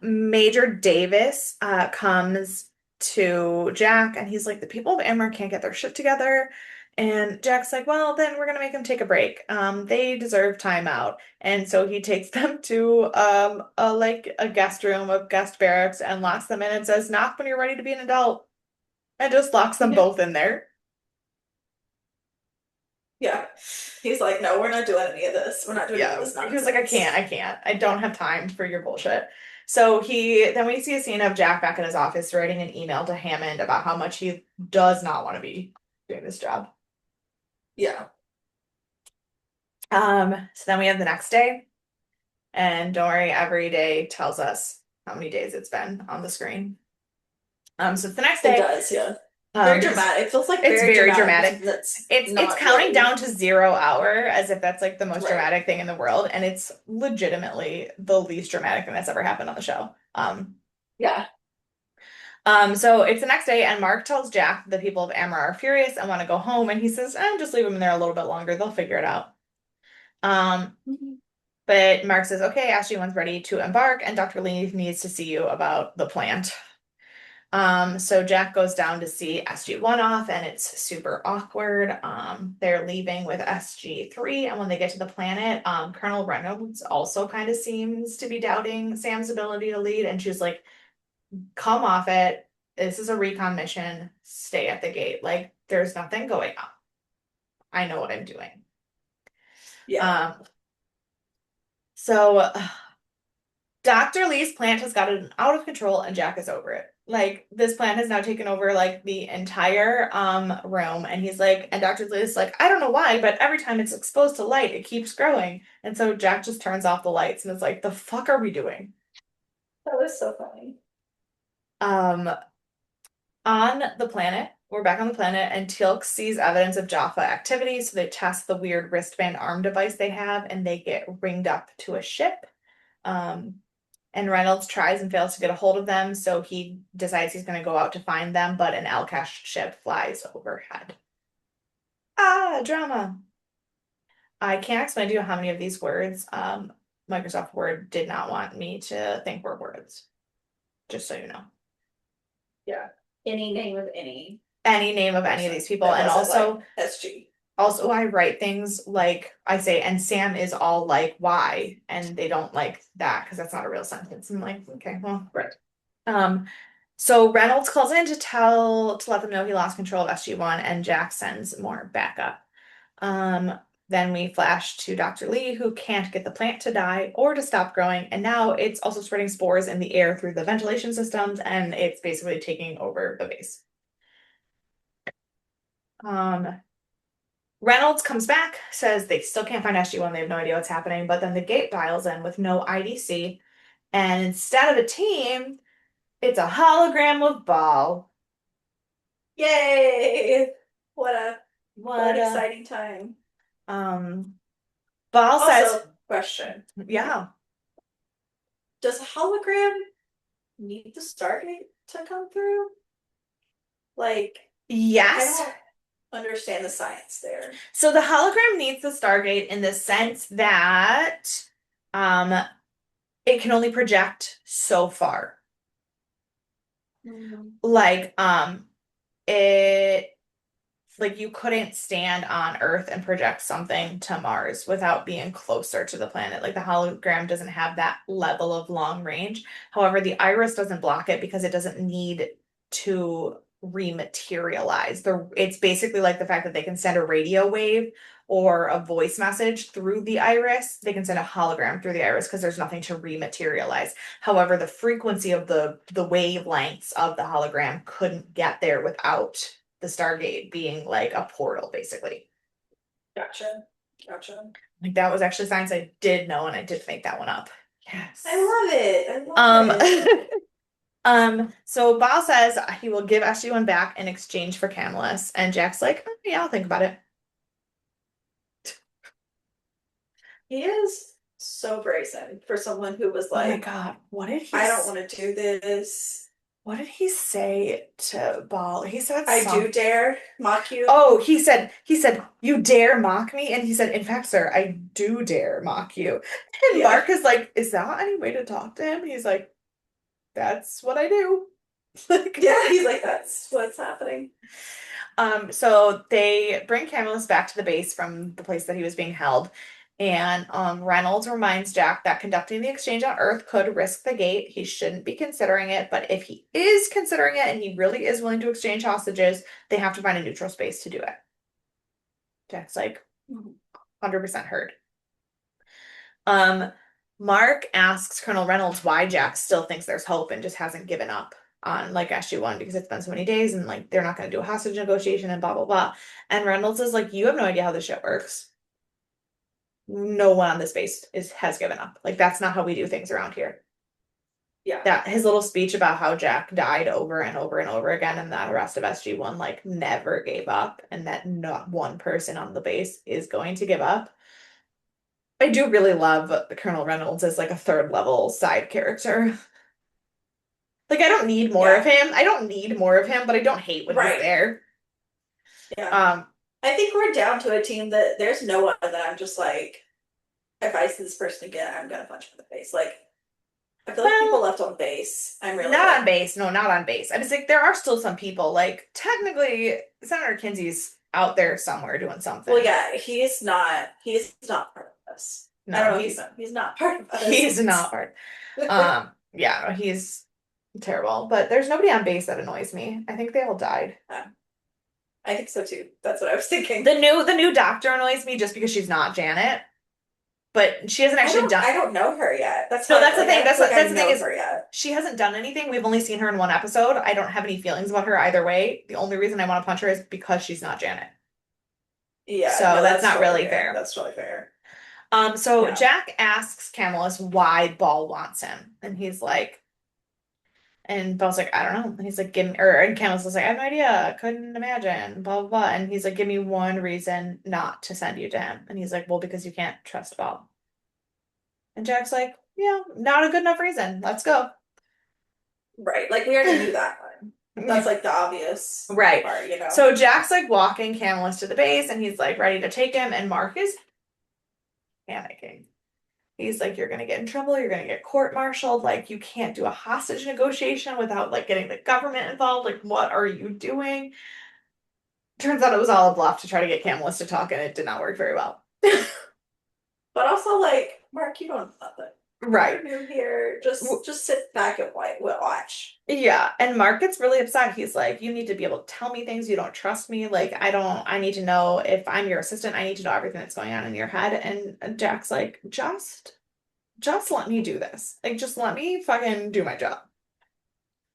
Major Davis comes to Jack, and he's like, "The people of Amber can't get their shit together." And Jack's like, "Well, then we're gonna make them take a break. They deserve time out." And so he takes them to a guest room, a guest barracks, and locks them in and says, "Knock when you're ready to be an adult," and just locks them Yeah. both in there. Yeah. He's like, no, we're not doing any of this. We're not doing any of Yeah, this he was like, nonsense. I can't. I don't have time for your bullshit." So then we see a scene of Jack back in his office writing an email to Hammond about how much he does not want to be doing this job. Yeah. So then we have the next day, and don't worry, every day tells us how many days it's been on the screen. So it's the next It day, does, yeah. Very because dramatic. It feels like it's very very dramatic dramatic. because that's It's not counting really down to 0 hour as if that's like the most right. dramatic thing in the world, and it's legitimately the least dramatic thing that's ever happened on the show. Yeah. So it's the next day, and Mark tells Jack the people of Amber are furious and want to go home, and he says, just leave them in there a little bit longer. They'll figure it out. Um, Mhm. but Mark says, okay, SG-1's ready to embark, and Dr. Lee needs to see you about the plant. So Jack goes down to see SG-1 off, and it's super awkward. They're leaving with SG-3, and when they get to the planet, Colonel Reynolds also kind of seems to be doubting Sam's ability to lead, and she's like, come off it. This is a recon mission. Stay at the gate. Like, there's nothing going on. I know what I'm doing. Yeah. Um, so Dr. Lee's plant has gotten out of control and Jack is over it. like this plant has now taken over like the entire room, and he's like, and Dr. Liz like, I don't know why, but every time it's exposed to light, it keeps growing. And so Jack just turns off the lights and is like, the fuck are we doing? That was so funny. Um, on the planet, we're back on the planet, and Teal'c sees evidence of Jaffa activity, so they test the weird wristband arm device they have, and they get ringed up to a ship. Um, and Reynolds tries and fails to get a hold of them, so he decides he's going to go out to find them, but an Alcash ship flies overhead. Ah, drama. I can't explain to you how many of these words Microsoft Word did not want me to think were words, just so you know. Yeah. Any name of any Any name of any of these person people. that And wasn't like also, SG. also I write things like I say, and Sam is all like, why? And they don't like that because that's not a real sentence. I'm like, okay, well. Right. Um, so Reynolds calls in to let them know he lost control of SG-1, and Jack sends more backup. Um, then we flash to Dr. Lee, who can't get the plant to die or to stop growing, and now it's also spreading spores in the air through the ventilation systems, and it's basically taking over the base. Um, Reynolds comes back, says they still can't find SG-1, they have no idea what's happening, but then the gate dials in with no IDC, and instead of a team, it's a hologram of Ball. Yay! What a what What an a exciting time. um Ball says, Also, question. yeah. Does a hologram need the Stargate to come through? Like, I Yes. don't understand the science there. So the hologram needs the Stargate in the sense that um it can only project so far. Mhm. Like it like you couldn't stand on Earth and project something to Mars without being closer to the planet. Like the hologram doesn't have that level of long range. However, the iris doesn't block it because it doesn't need to rematerialize. It's basically like the fact that they can send a radio wave or a voice message through the iris. They can send a hologram through the iris because there's nothing to rematerialize. However, the frequency of the wavelengths of the hologram couldn't get there without the Stargate being like a portal, basically. Gotcha. Gotcha. Like that was actually science I did know, and I did make that one up. I Yes. love it. I love Um, it. so Baal says he will give SG-1 back in exchange for Camillus, and Jack's like, "Oh, yeah, I'll think about it." He is so brazen for someone who was Oh my like, God, what did I don't want to do this. what did he say to Baal? He said I do some. dare mock you. Oh, he said, you dare mock me? And he said, in fact, sir, I do dare mock you. And Yeah. Mark is like, is that any way to talk to him? He's like, that's what I do. Like, Yeah, he's like, that's what's happening. so they bring Camillus back to the base from the place that he was being held. And Reynolds reminds Jack that conducting the exchange on Earth could risk the gate. He shouldn't be considering it, but if he is considering it and he really is willing to exchange hostages, they have to find a neutral space to do it. Jack's like, 100% heard. Um, Mark asks Colonel Reynolds why Jack still thinks there's hope and just hasn't given up on like SG-1 because it's been so many days and like they're not going to do a hostage negotiation and blah blah blah. And Reynolds is like, you have no idea how this shit works. No one on this base has given up. Like that's not how we do things around here. Yeah. That his little speech about how Jack died over and over and over again and that the rest of SG-1 like never gave up and that not one person on the base is going to give up. I do really love Colonel Reynolds as like a third level side character. Like I don't need more of Yeah. him. I don't need more of him, but I don't hate when he's Right. there. Yeah. Um, I think we're down to a team that there's no one that I'm just like, if I see this person again, I'm gonna punch him in the face. Like, I feel like people well, left on base. I'm really not on like, base. No, not on base. I was like, there are still some people. Like technically, Senator Kinsey's out there somewhere doing something. well, yeah, he's not part of us. I No, don't know if you know, he's not part of he's us. not part. Yeah, no, he's terrible. But there's nobody on base that annoys me. I think they all died. I think so too. That's what I was thinking. The new doctor annoys me just because she's not Janet. but she hasn't actually done. I don't know her yet. That's No, why that's the like I thing. don't feel like I That's the thing know is her yet. she hasn't done anything. We've only seen her in one episode. I don't have any feelings about her either way. The only reason I want to punch her is because she's not Janet. Yeah, So no, that's that's not totally really fair. fair. That's totally fair. So Yeah. Jack asks Camillus why Ball wants him, and he's like, and Ball's like, I don't know. And he's like, give me, or and Camillus is like, I have no idea, couldn't imagine, blah blah blah. And he's like, give me one reason not to send you to him. And he's like, well, because you can't trust Ball. And Jack's like, yeah, not a good enough reason. Let's go. Right. Like we already knew that one. That's like the obvious Right. part, you know. So Jack's like walking Camillus to the base and he's like ready to take him, and Mark is panicking. He's like, you're gonna get in trouble, you're gonna get court-martialed, like you can't do a hostage negotiation without like getting the government involved. Like, what are you doing? Turns out it was all a bluff to try to get Camillus to talk, and it did not work very well. But also like, Mark, you don't know nothing. Right. You're new here. Just sit back and watch. Yeah, and Mark gets really upset. He's like, you need to be able to tell me things. You don't trust me. Like, I need to know if I'm your assistant, I need to know everything that's going on in your head. And Jack's like, just let me do this. Like, just let me fucking do my job.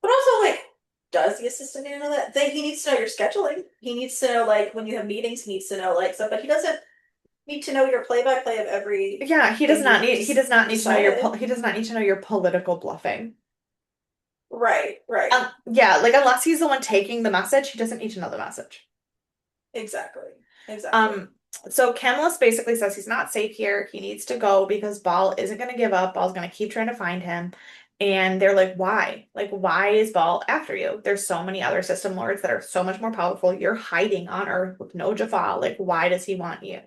But also like, does the assistant need to know that? He needs to know your scheduling. He needs to know like when you have meetings, he needs to know like stuff, but he doesn't need to know your play-by-play of every Yeah, thing you he does not need to know decided. he does not need to know your political bluffing. Right, right. Yeah, like unless he's the one taking the message, he doesn't need to know the message. Exactly. Exactly. Um, so Camillus basically says he's not safe here. He needs to go because Ball isn't going to give up. Ball's going to keep trying to find him. And they're like, why? Like, why is Ball after you? There's so many other system lords that are so much more powerful. You're hiding on Earth with no Jaffa. Like, why does he want you?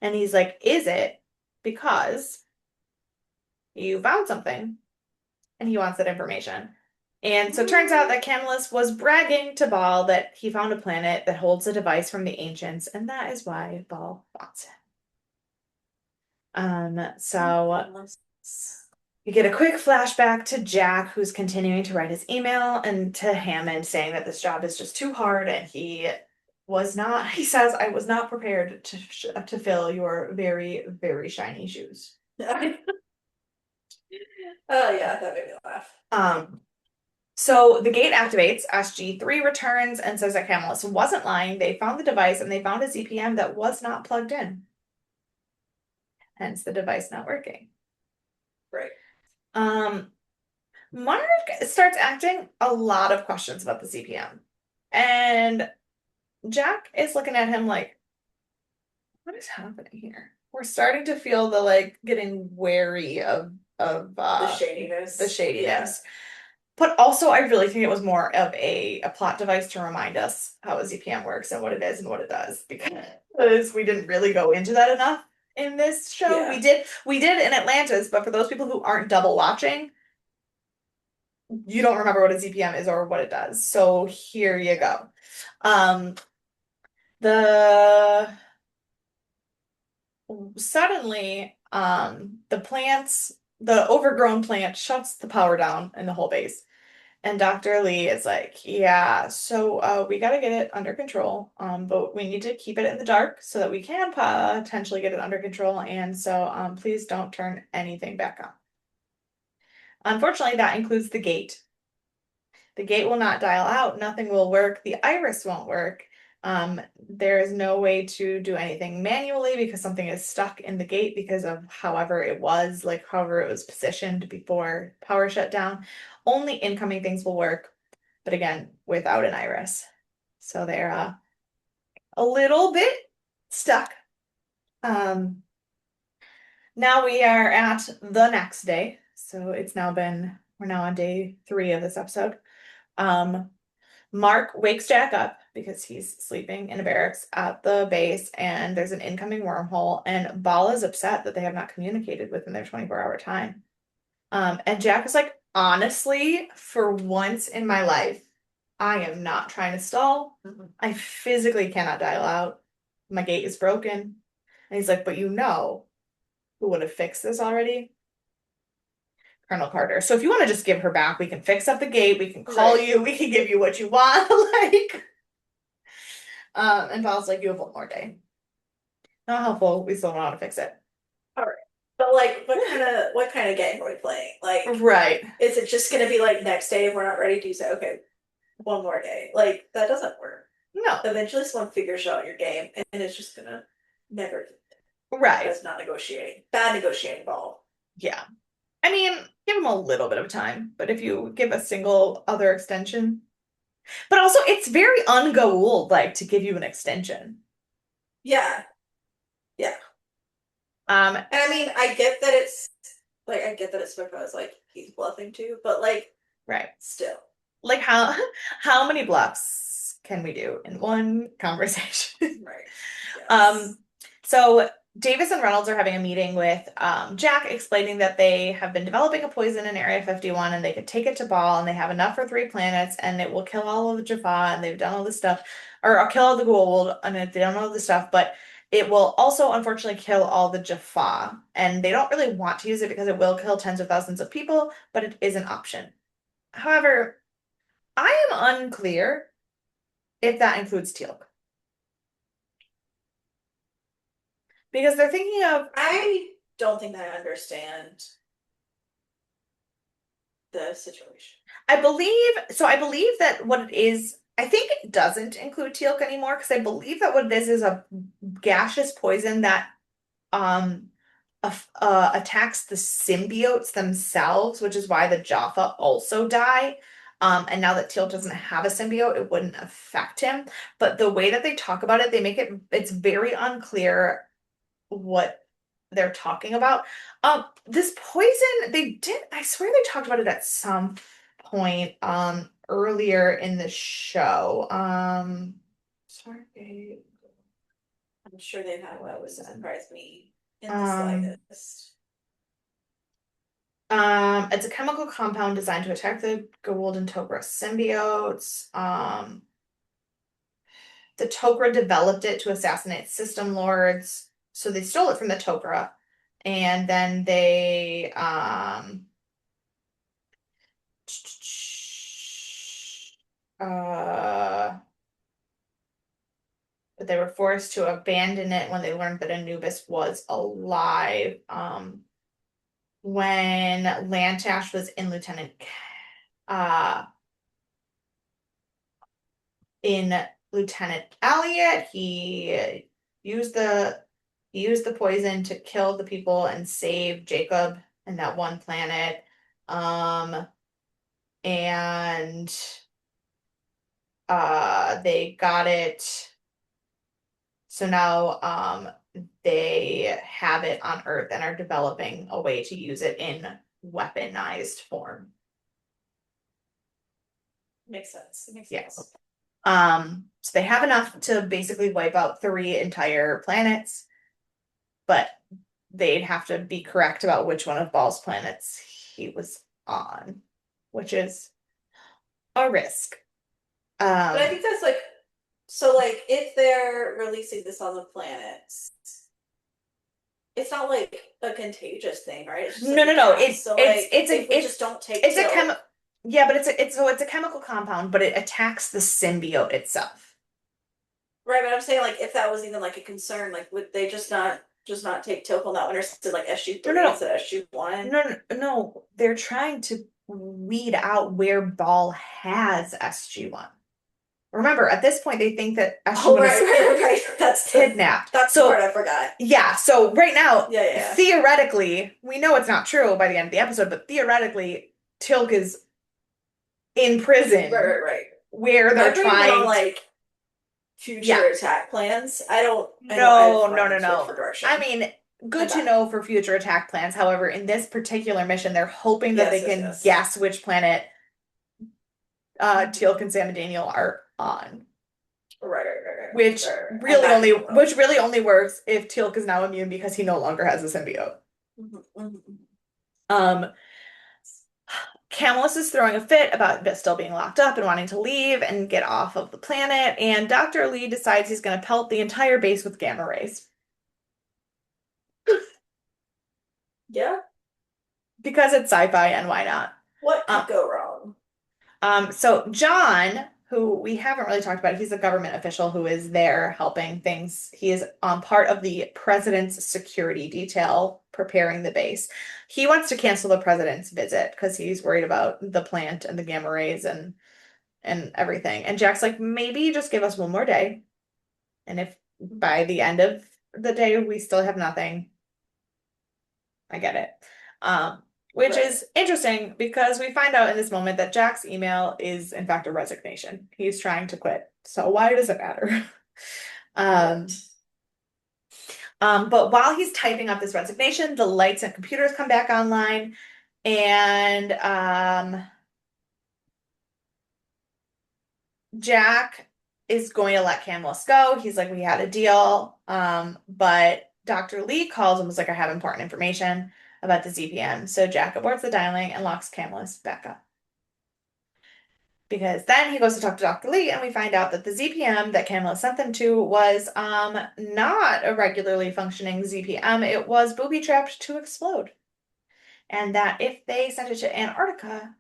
And he's like, is it because you found something? And he wants that information. And so it turns out that Camillus was bragging to Ball that he found a planet that holds a device from the ancients, and that is why Ball wants it. So you get a quick flashback to Jack, who's continuing to write his email, and to Hammond saying that this job is just too hard, and he says, I was not prepared to fill your very, very shiny shoes. Oh yeah, that made me laugh. So the gate activates, SG-3 returns and says that Camillus wasn't lying. They found the device and they found a ZPM that was not plugged in. Hence the device not working. Right. Mark starts acting a lot of questions about the ZPM. And Jack is looking at him like, what is happening here? We're starting to feel the like getting wary of The shadiness. the shadiness. Yeah. But also, I really think it was more of a plot device to remind us how a ZPM works and what it is and what it does, because we didn't really go into that enough in this show. Yeah. We did in Atlantis, but for those people who aren't double watching, you don't remember what a ZPM is or what it does. So here you go. Um, the Suddenly, the overgrown plant shuts the power down in the whole base. And Dr. Lee is like, yeah, so we got to get it under control, but we need to keep it in the dark so that we can potentially get it under control. And so please don't turn anything back on. Unfortunately, that includes the gate. The gate will not dial out. Nothing will work. The iris won't work. There is no way to do anything manually because something is stuck in the gate because of however it was, like however it was positioned before power shut down. Only incoming things will work, but again, without an iris. So they're a little bit stuck. Now we are at the next day. So we're now on day 3 of this episode. Mark wakes Jack up because he's sleeping in a barracks at the base, and there's an incoming wormhole, and Ball is upset that they have not communicated within their 24-hour time. And Jack is like, honestly, for once in my life, I am not trying to stall. I physically cannot dial out. My gate is broken. And he's like, but you know who would have fixed this already? Colonel Carter. So if you want to just give her back, we can fix up the gate, we can call you, we can give you what you want. Like, and Val's like, you have one more day. Not helpful, we still don't know how to fix it. All right. like what kind of game are we playing? Like, Right. is it just gonna be like next day if we're not ready to say, okay, one more day? Like that doesn't work. No. Eventually someone figures out your game and it's just gonna never Right. that's not negotiating. Bad negotiating ball. Yeah. I mean, give them a little bit of time, but if you give a single other extension, but also it's very un-Goa'uld like to give you an extension. Yeah. Yeah. Um, And I mean I get that it's like I get that it's because like he's bluffing too, but like right. still. Like how many bluffs can we do in one conversation? Right. Um, Yes. so Davis and Reynolds are having a meeting with Jack, explaining that they have been developing a poison in Area 51 and they could take it to Ball and they have enough for 3 planets and it will kill all of the Jaffa and they've done all this stuff, or kill all the Goa'uld and they don't know all this stuff, but it will also unfortunately kill all the Jaffa. And they don't really want to use it because it will kill tens of thousands of people, but it is an option. However, I am unclear if that includes Teal'c. Because they're thinking of, I don't think I understand the situation. I believe that what it is, I think it doesn't include Teal'c anymore because I believe that what it is a gaseous poison that um attacks the symbiotes themselves, which is why the Jaffa also die. And now that Teal'c doesn't have a symbiote, it wouldn't affect him. But the way that they talk about it, it's very unclear what they're talking about. This poison, I swear they talked about it at some point earlier in the show. Stargate. I'm sure they've had what would surprise me in the Um, slightest. it's a chemical compound designed to attack the Goa'uld and Tok'ra symbiotes. The Tok'ra developed it to assassinate system lords, so they stole it from the Tok'ra, and then uh, but they were forced to abandon it when they learned that Anubis was alive. When Lantash was in uh, Lieutenant Elliot, used the he used the poison to kill the people and save Jacob and that one planet. Um, and they got it. So now they have it on Earth and are developing a way to use it in weaponized form. Makes sense. It makes Yeah. sense. So they have enough to basically wipe out 3 entire planets, but they'd have to be correct about which one of Ball's planets he was on, which is a risk. But I think that's like so like if they're releasing this on the planets, it's not like a contagious thing, right? It's just No, like a no, no. gas. So like if we just don't take It's a till yeah, but it's a chemical compound, but it attacks the symbiote itself. right, but I'm saying like if that was even like a concern, like would they just not take Tilk on that one or something like No, SG-3 no, instead of SG-1? no, no, no. They're trying to weed out where Ball has SG-1. Remember, at this point, they think that Oh SG-1 right, is right. kidnapped. That's the part So I forgot. yeah, so right now, Yeah, yeah. theoretically, we know it's not true by the end of the episode, but theoretically, Tilk is in Right, prison right, right. where they're I thought you meant on trying to, like yeah. future attack plans. I know No, I've no, run no, into a no. different I direction. mean, My good to bad. know for future attack plans. However, in this particular mission, they're hoping that Yes, they yes, can yes. guess which planet Teal'c and Sam and Daniel are on. Right, right, right, right, right, right. I'm back in the world. Which really only works if Teal'c is now immune because he no longer has a symbiote. Mhm, mhm, mhm. Um, Camillus is throwing a fit about still being locked up and wanting to leave and get off of the planet, and Dr. Lee decides he's going to pelt the entire base with gamma rays Yeah. because it's sci-fi and why not? What Uh, could go wrong? so John, who we haven't really talked about. He's a government official who is there helping things. He is part of the president's security detail preparing the base. He wants to cancel the president's visit because he's worried about the plant and the gamma rays and everything. And Jack's like, maybe just give us one more day. And if by the end of the day we still have nothing, I get it. Which Right. is interesting because we find out in this moment that Jack's email is in fact a resignation. He's trying to quit. So why does it matter? Right. Um, but while he's typing up this resignation, the lights and computers come back online, and Jack is going to let Camillus go. He's like, we had a deal. But Dr. Lee calls and was like, I have important information about the ZPM. So Jack aborts the dialing and locks Camillus back up. Because then he goes to talk to Dr. Lee, and we find out that the ZPM that Camillus sent them to was not a regularly functioning ZPM. It was booby-trapped to explode. And that if they sent it to Antarctica,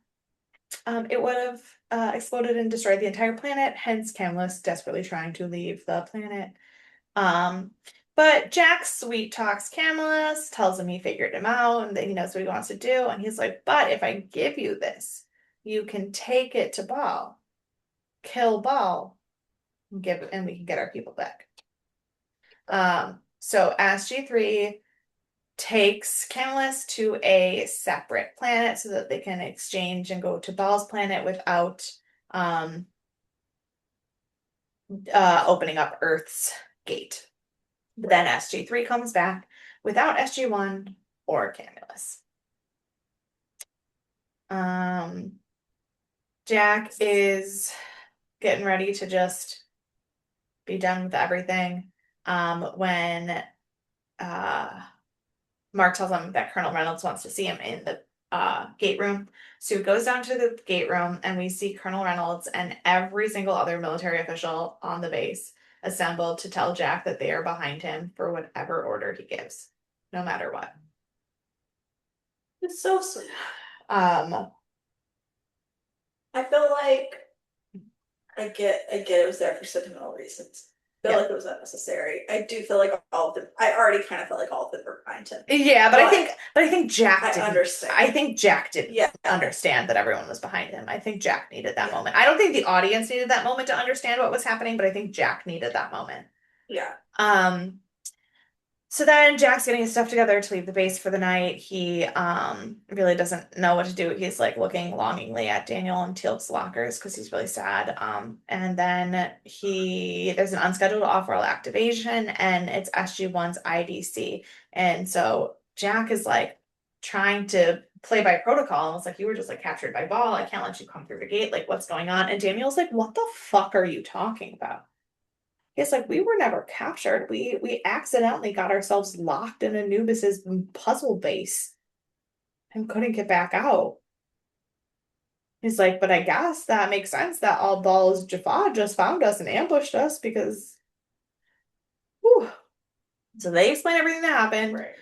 it would have exploded and destroyed the entire planet, hence Camillus desperately trying to leave the planet. Um, but Jack sweet talks Camillus, tells him he figured him out and that he knows what he wants to do. And he's like, but if I give you this, you can take it to Ball, kill Ball, and we can get our people back. So SG-3 takes Camillus to a separate planet so that they can exchange and go to Ball's planet without um, opening up Earth's gate. Then Right. SG-3 comes back without SG-1 or Camillus. Um, Jack is getting ready to just be done with everything when uh, Mark tells him that Colonel Reynolds wants to see him in the gate room. So he goes down to the gate room, and we see Colonel Reynolds and every single other military official on the base assembled to tell Jack that they are behind him for whatever order he gives, no matter what. It's so sweet. Um, I feel like I get it was there for sentimental reasons. I feel yeah. like it was unnecessary. I do feel like all of them I already kind of felt like all of them were behind him. Yeah, But but I think Jack I didn't. understand. I think Jack didn't Yeah. understand that everyone was behind him. I think Jack needed that Yeah. moment. I don't think the audience needed that moment to understand what was happening, but I think Jack needed that moment. Yeah. Um, So then Jack's getting his stuff together to leave the base for the night. He really doesn't know what to do. He's like looking longingly at Daniel and Teal'c's lockers because he's really sad. And then there's an unscheduled off-world activation, and it's SG-1's IDC. And so Jack is like trying to play by protocol and was like, you were just like captured by Ball. I can't let you come through the gate. Like, what's going on? And Daniel's like, what the fuck are you talking about? It's like we were never captured. We accidentally got ourselves locked in Anubis's puzzle base and couldn't get back out. He's like, but I guess that makes sense that all balls Jaffa just found us and ambushed us because whew. So they explain everything that happened. Right.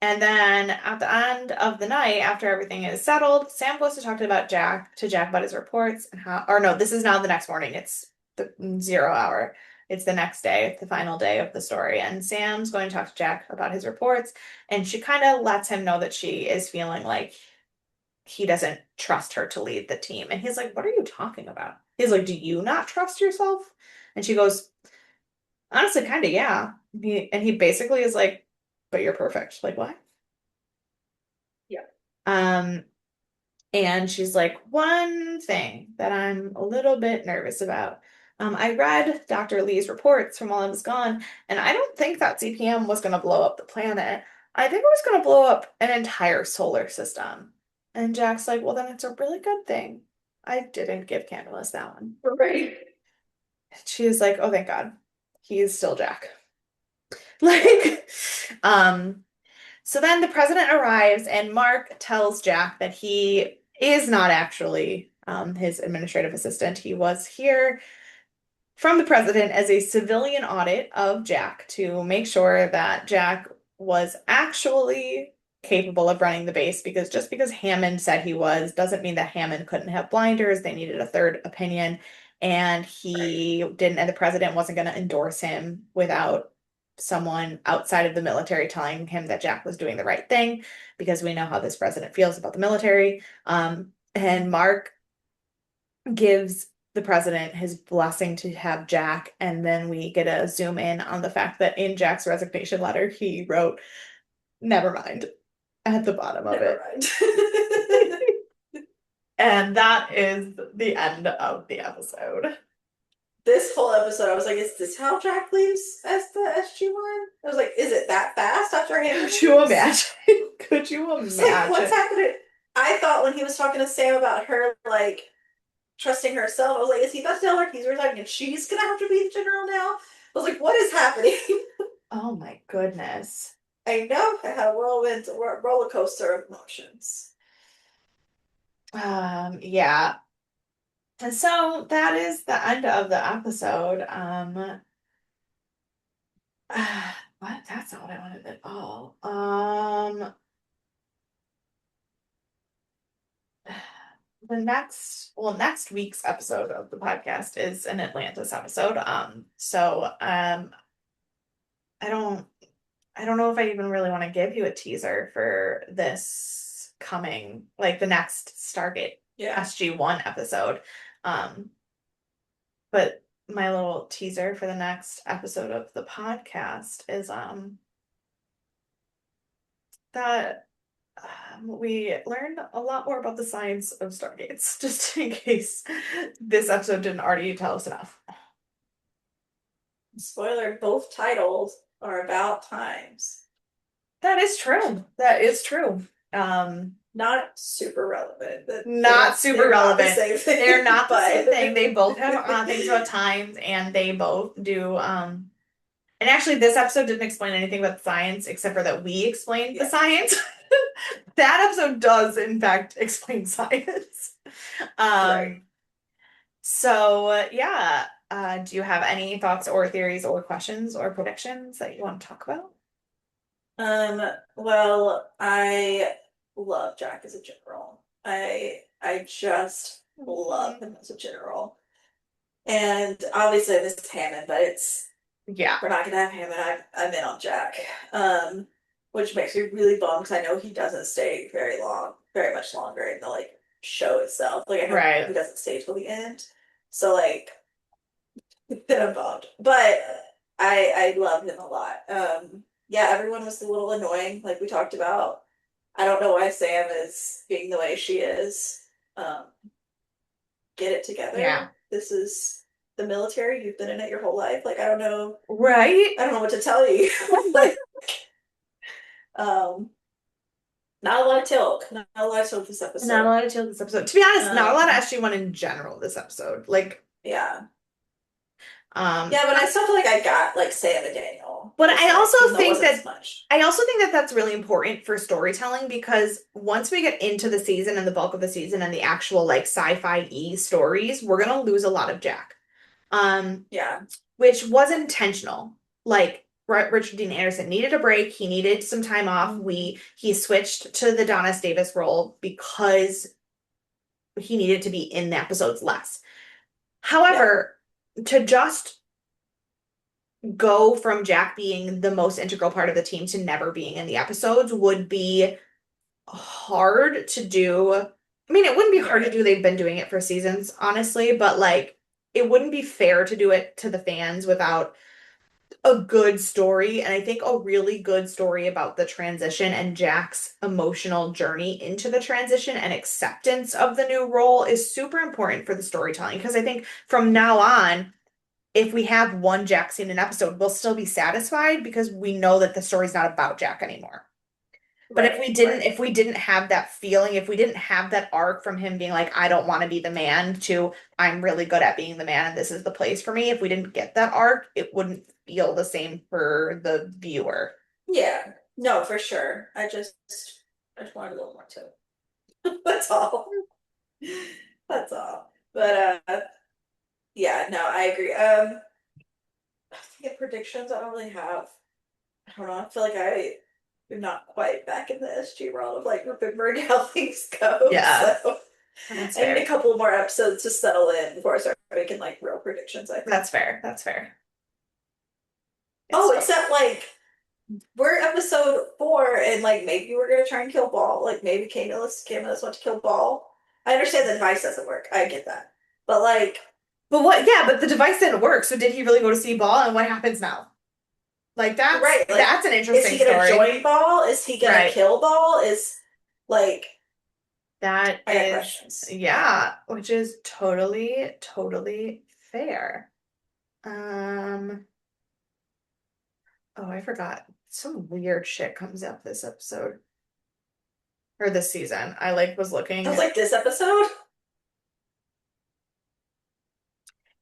And then at the end of the night, after everything is settled, Sam goes to talk about Jack about his reports and how, or no, this is now the next morning. It's the 0 hour. It's the next day, the final day of the story. And Sam's going to talk to Jack about his reports. And she kind of lets him know that she is feeling like he doesn't trust her to lead the team. And he's like, what are you talking about? He's like, do you not trust yourself? And she goes, honestly, kind of, yeah. And he basically is like, but you're perfect. Like, what? Yeah. Um, and she's like, one thing that I'm a little bit nervous about. I read Dr. Lee's reports from while I was gone, and I don't think that CPM was going to blow up the planet. I think it was going to blow up an entire solar system. And Jack's like, well, then it's a really good thing. I didn't give Candace that one. Right. She was like, oh, thank God. He is still Jack. Like, um, so then the president arrives, and Mark tells Jack that he is not actually his administrative assistant. He was here from the president as a civilian audit of Jack to make sure that Jack was actually capable of running the base because just because Hammond said he was doesn't mean that Hammond couldn't have blinders. They needed a third opinion. and Right. he didn't, and the president wasn't going to endorse him without someone outside of the military telling him that Jack was doing the right thing, because we know how this president feels about the military. And Mark gives the president his blessing to have Jack, and then we get a zoom in on the fact that in Jack's resignation letter, he wrote, "Never mind," at the bottom of Never it. mind. And that is the end of the episode. This whole episode, I was like, is this how Jack leaves as the SG-1? I was like, is it that fast after Hannah Could you leaves? imagine? Could you It's like, what's imagine? happening? I thought when he was talking to Sam about her, like, trusting herself, I was like, is he about to tell her he's resigning and she's gonna have to be the general now? I was like, what is happening? Oh my goodness. I know I had a whirlwind roller coaster of emotions. Yeah. And so that is the end of the episode. What? That's not what I wanted at all. Next week's episode of the podcast is an Atlantis episode. I don't, I don't know if I even really want to give you a teaser for this coming, like the next Stargate Yeah. SG-1 episode. Um, but my little teaser for the next episode of the podcast is that we learned a lot more about the science of stargates, just in case this episode didn't already tell us enough. Spoiler, both titles are about times. That is true. That is true. Um, Not super relevant. Not super They're not the relevant. same thing. They're not the same But thing. They both have things about times, and they both do. And actually, this episode didn't explain anything about science except for that we explained the yeah. science. That episode does, in fact, explain science. Right. Um, yeah. Do you have any thoughts or theories or questions or predictions that you want to talk about? Um, well, I love Jack as a general. I just love him as a general. And obviously this is Hammond, but it's Yeah. we're not gonna have Hammond. I'm in on Jack. Which makes me really bummed because I know he doesn't stay very much longer in the like show itself. Like I know he Right. doesn't stay till the end. So like then I'm bummed. But I love him a lot. Yeah, everyone was a little annoying, like we talked about. I don't know why Sam is being the way she is. Um, get it Yeah. together. This is the military. You've been in it your whole life. Like I don't know. Right? I don't know what to tell you. Like, um, not a lot of Tilk. Not a lot of Tilk this Not a episode. lot of chill this episode. To be honest, not a lot of Um, SG-1 in general this episode. Like, yeah. um, Yeah, but I still feel like I got like Sam and Daniel but this time, even though it wasn't as much. I also think that that's really important for storytelling, because once we get into the season and the bulk of the season and the actual like sci-fi-y stories, we're gonna lose a lot of Jack. Um, Yeah. which was intentional. Like Richard Dean Anderson needed a break. He needed some time off. Mhm. He switched to the Donna Davis role because he needed to be in the episodes less. Yeah. However, to just go from Jack being the most integral part of the team to never being in the episodes would be hard to do. I mean, it wouldn't be hard to Right. do. They've been doing it for seasons, honestly, but like it wouldn't be fair to do it to the fans without a good story. And I think a really good story about the transition and Jack's emotional journey into the transition and acceptance of the new role is super important for the storytelling. Because I think from now on, if we have one Jack scene in an episode, we'll still be satisfied because we know that the story's not about Jack anymore. But Right. Right. if we didn't have that feeling, if we didn't have that arc from him being like, I don't want to be the man, to I'm really good at being the man and this is the place for me, if we didn't get that arc, it wouldn't feel the same for the viewer. Yeah. No, for sure. I just wanted a little more too. That's all. That's all. But yeah, no, I agree. I think predictions I don't really have. I don't know. I feel like I'm not quite back in the SG world of like remembering how things go. Yeah, So that's I need a fair. couple more episodes to settle in before I start making like real predictions, I think. That's fair. That's fair. It's Oh, tough. except like we're episode 4 and like maybe we're gonna try and kill Ball. Like maybe Camillus want to kill Ball. I understand the device doesn't work. I get that. But like But what, yeah, but the device didn't work. So did he really go to see Ball and what happens now? Like right, like that's an is interesting he gonna story. join Ball? Is he gonna Right. kill Ball? Is like That I got is, questions. yeah, which is totally, totally fair. Um, oh, I forgot. Some weird shit comes up this episode or this season. I like was I was looking. like, this episode?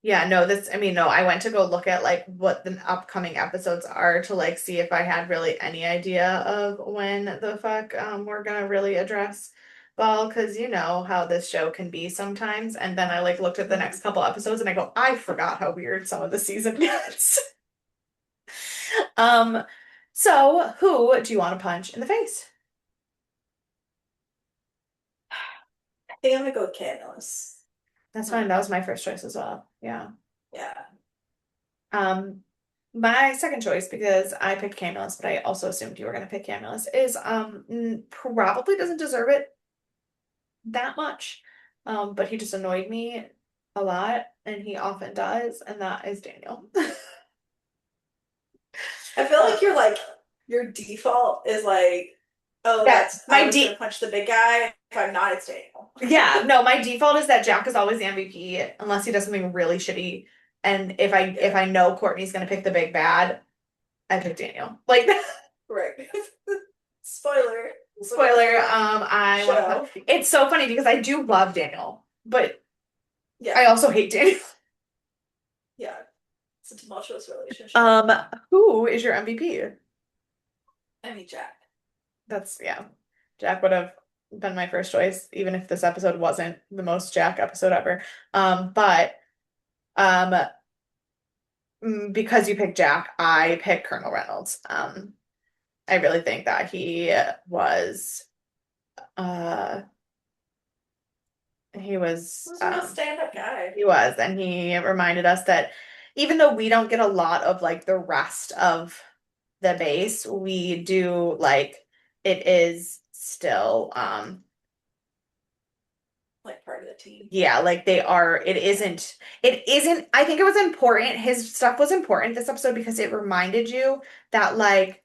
Yeah, no, I mean, no, I went to go look at like what the upcoming episodes are to like see if I had really any idea of when the fuck we're gonna really address Ball, because you know how this show can be sometimes. And then I like looked at the next Mhm. couple episodes and I go, I forgot how weird some of the season gets. Um, so who do you want to punch in the face? I think I'm gonna go with Camillus. That's fine. That was Um, my first choice as well. Yeah. yeah. Um, my second choice, because I picked Camillus, but I also assumed you were going to pick Camillus, is probably doesn't deserve it that much. But he just annoyed me a lot, and he often does, and that is Daniel. I feel Uh, like your default is like, oh, yeah, that's I was gonna punch the big guy. If I'm not, it's Daniel. yeah, no, my default is that Jack is always the MVP unless he does something really shitty. And if Yeah, I know Courtney's gonna pick the big bad, I pick Daniel. Like right. Spoiler for the spoiler, new I want to show. put it's so funny because I do love Daniel, but Yeah, I also hate Daniel. yeah. It's a tumultuous relationship. Um, who is your MVP? I mean, Jack. That's yeah. Jack would have been my first choice, even if this episode wasn't the most Jack episode ever. But um because you picked Jack, I picked Colonel Reynolds. I really think that was uh he He was was a real stand-up guy. he was, and he reminded us that even though we don't get a lot of like the rest of the base, we do like it is still Like part of the team. yeah, like they are Yeah. it isn't I think it was important. His stuff was important this episode because it reminded you that like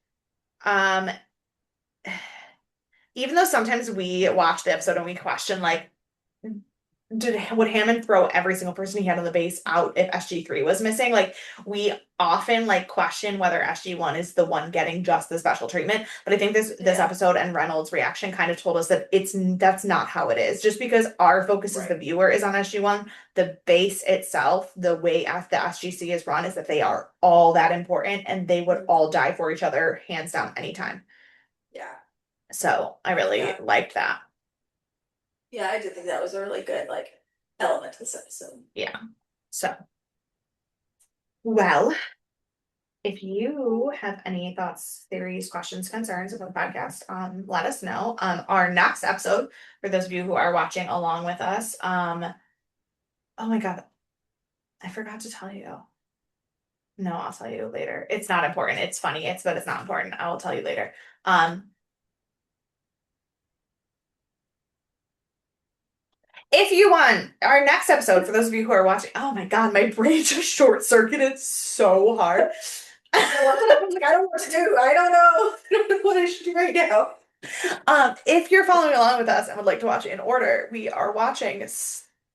um even though sometimes we watch the episode and we question like would Hammond throw every single person he had on the base out if SG-3 was missing? Like we often like question whether SG-1 is the one getting just the special treatment. But I think this Yeah. episode and Reynolds' reaction kind of told us that that's not how it is. Just because our focus as the Right. viewer is on SG-1, the base itself, the way the SGC is run is that they are all that important and they would Mhm. all die for each other hands down anytime. Yeah. So I really Yeah. liked that. Yeah, I did think that was a really good like element to this episode. Yeah. So well, if you have any thoughts, theories, questions, concerns about the podcast, let us know. Our next episode, for those of you who are watching along with us, oh my God, I forgot to tell you. No, I'll tell you later. It's not important. It's funny. But it's not important. I will tell you later. Um, if you want our next episode, for those of you who are watching, oh my God, my brain just short circuited so hard. I love that. I'm like, I don't know what to do. I don't know. I don't know what I should do right now. If you're following along with us and would like to watch it in order, we are watching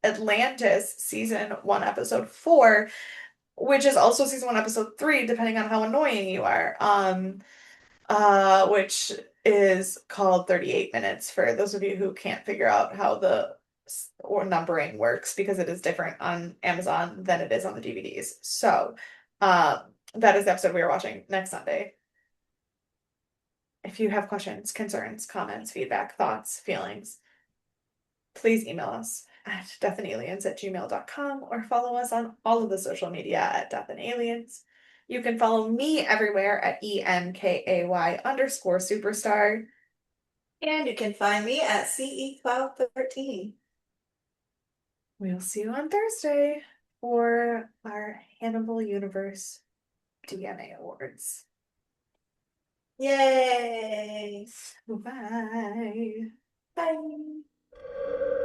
Atlantis season 1, episode 4, which is also season 1, episode 3, depending on how annoying you are. Which is called 38 minutes for those of you who can't figure out how the or numbering works because it is different on Amazon than it is on the DVDs. So, that is the episode we are watching next Sunday. If you have questions, concerns, comments, feedback, thoughts, feelings, please email us at deathandaliens@gmail.com or follow us on all of the social media at Death and Aliens. You can follow me everywhere at ENKAY_superstar. And you can find me at CE Cloud 13. We'll see you on Thursday. for our Hannibal Universe DNA Awards. Yay! Bye. Bye.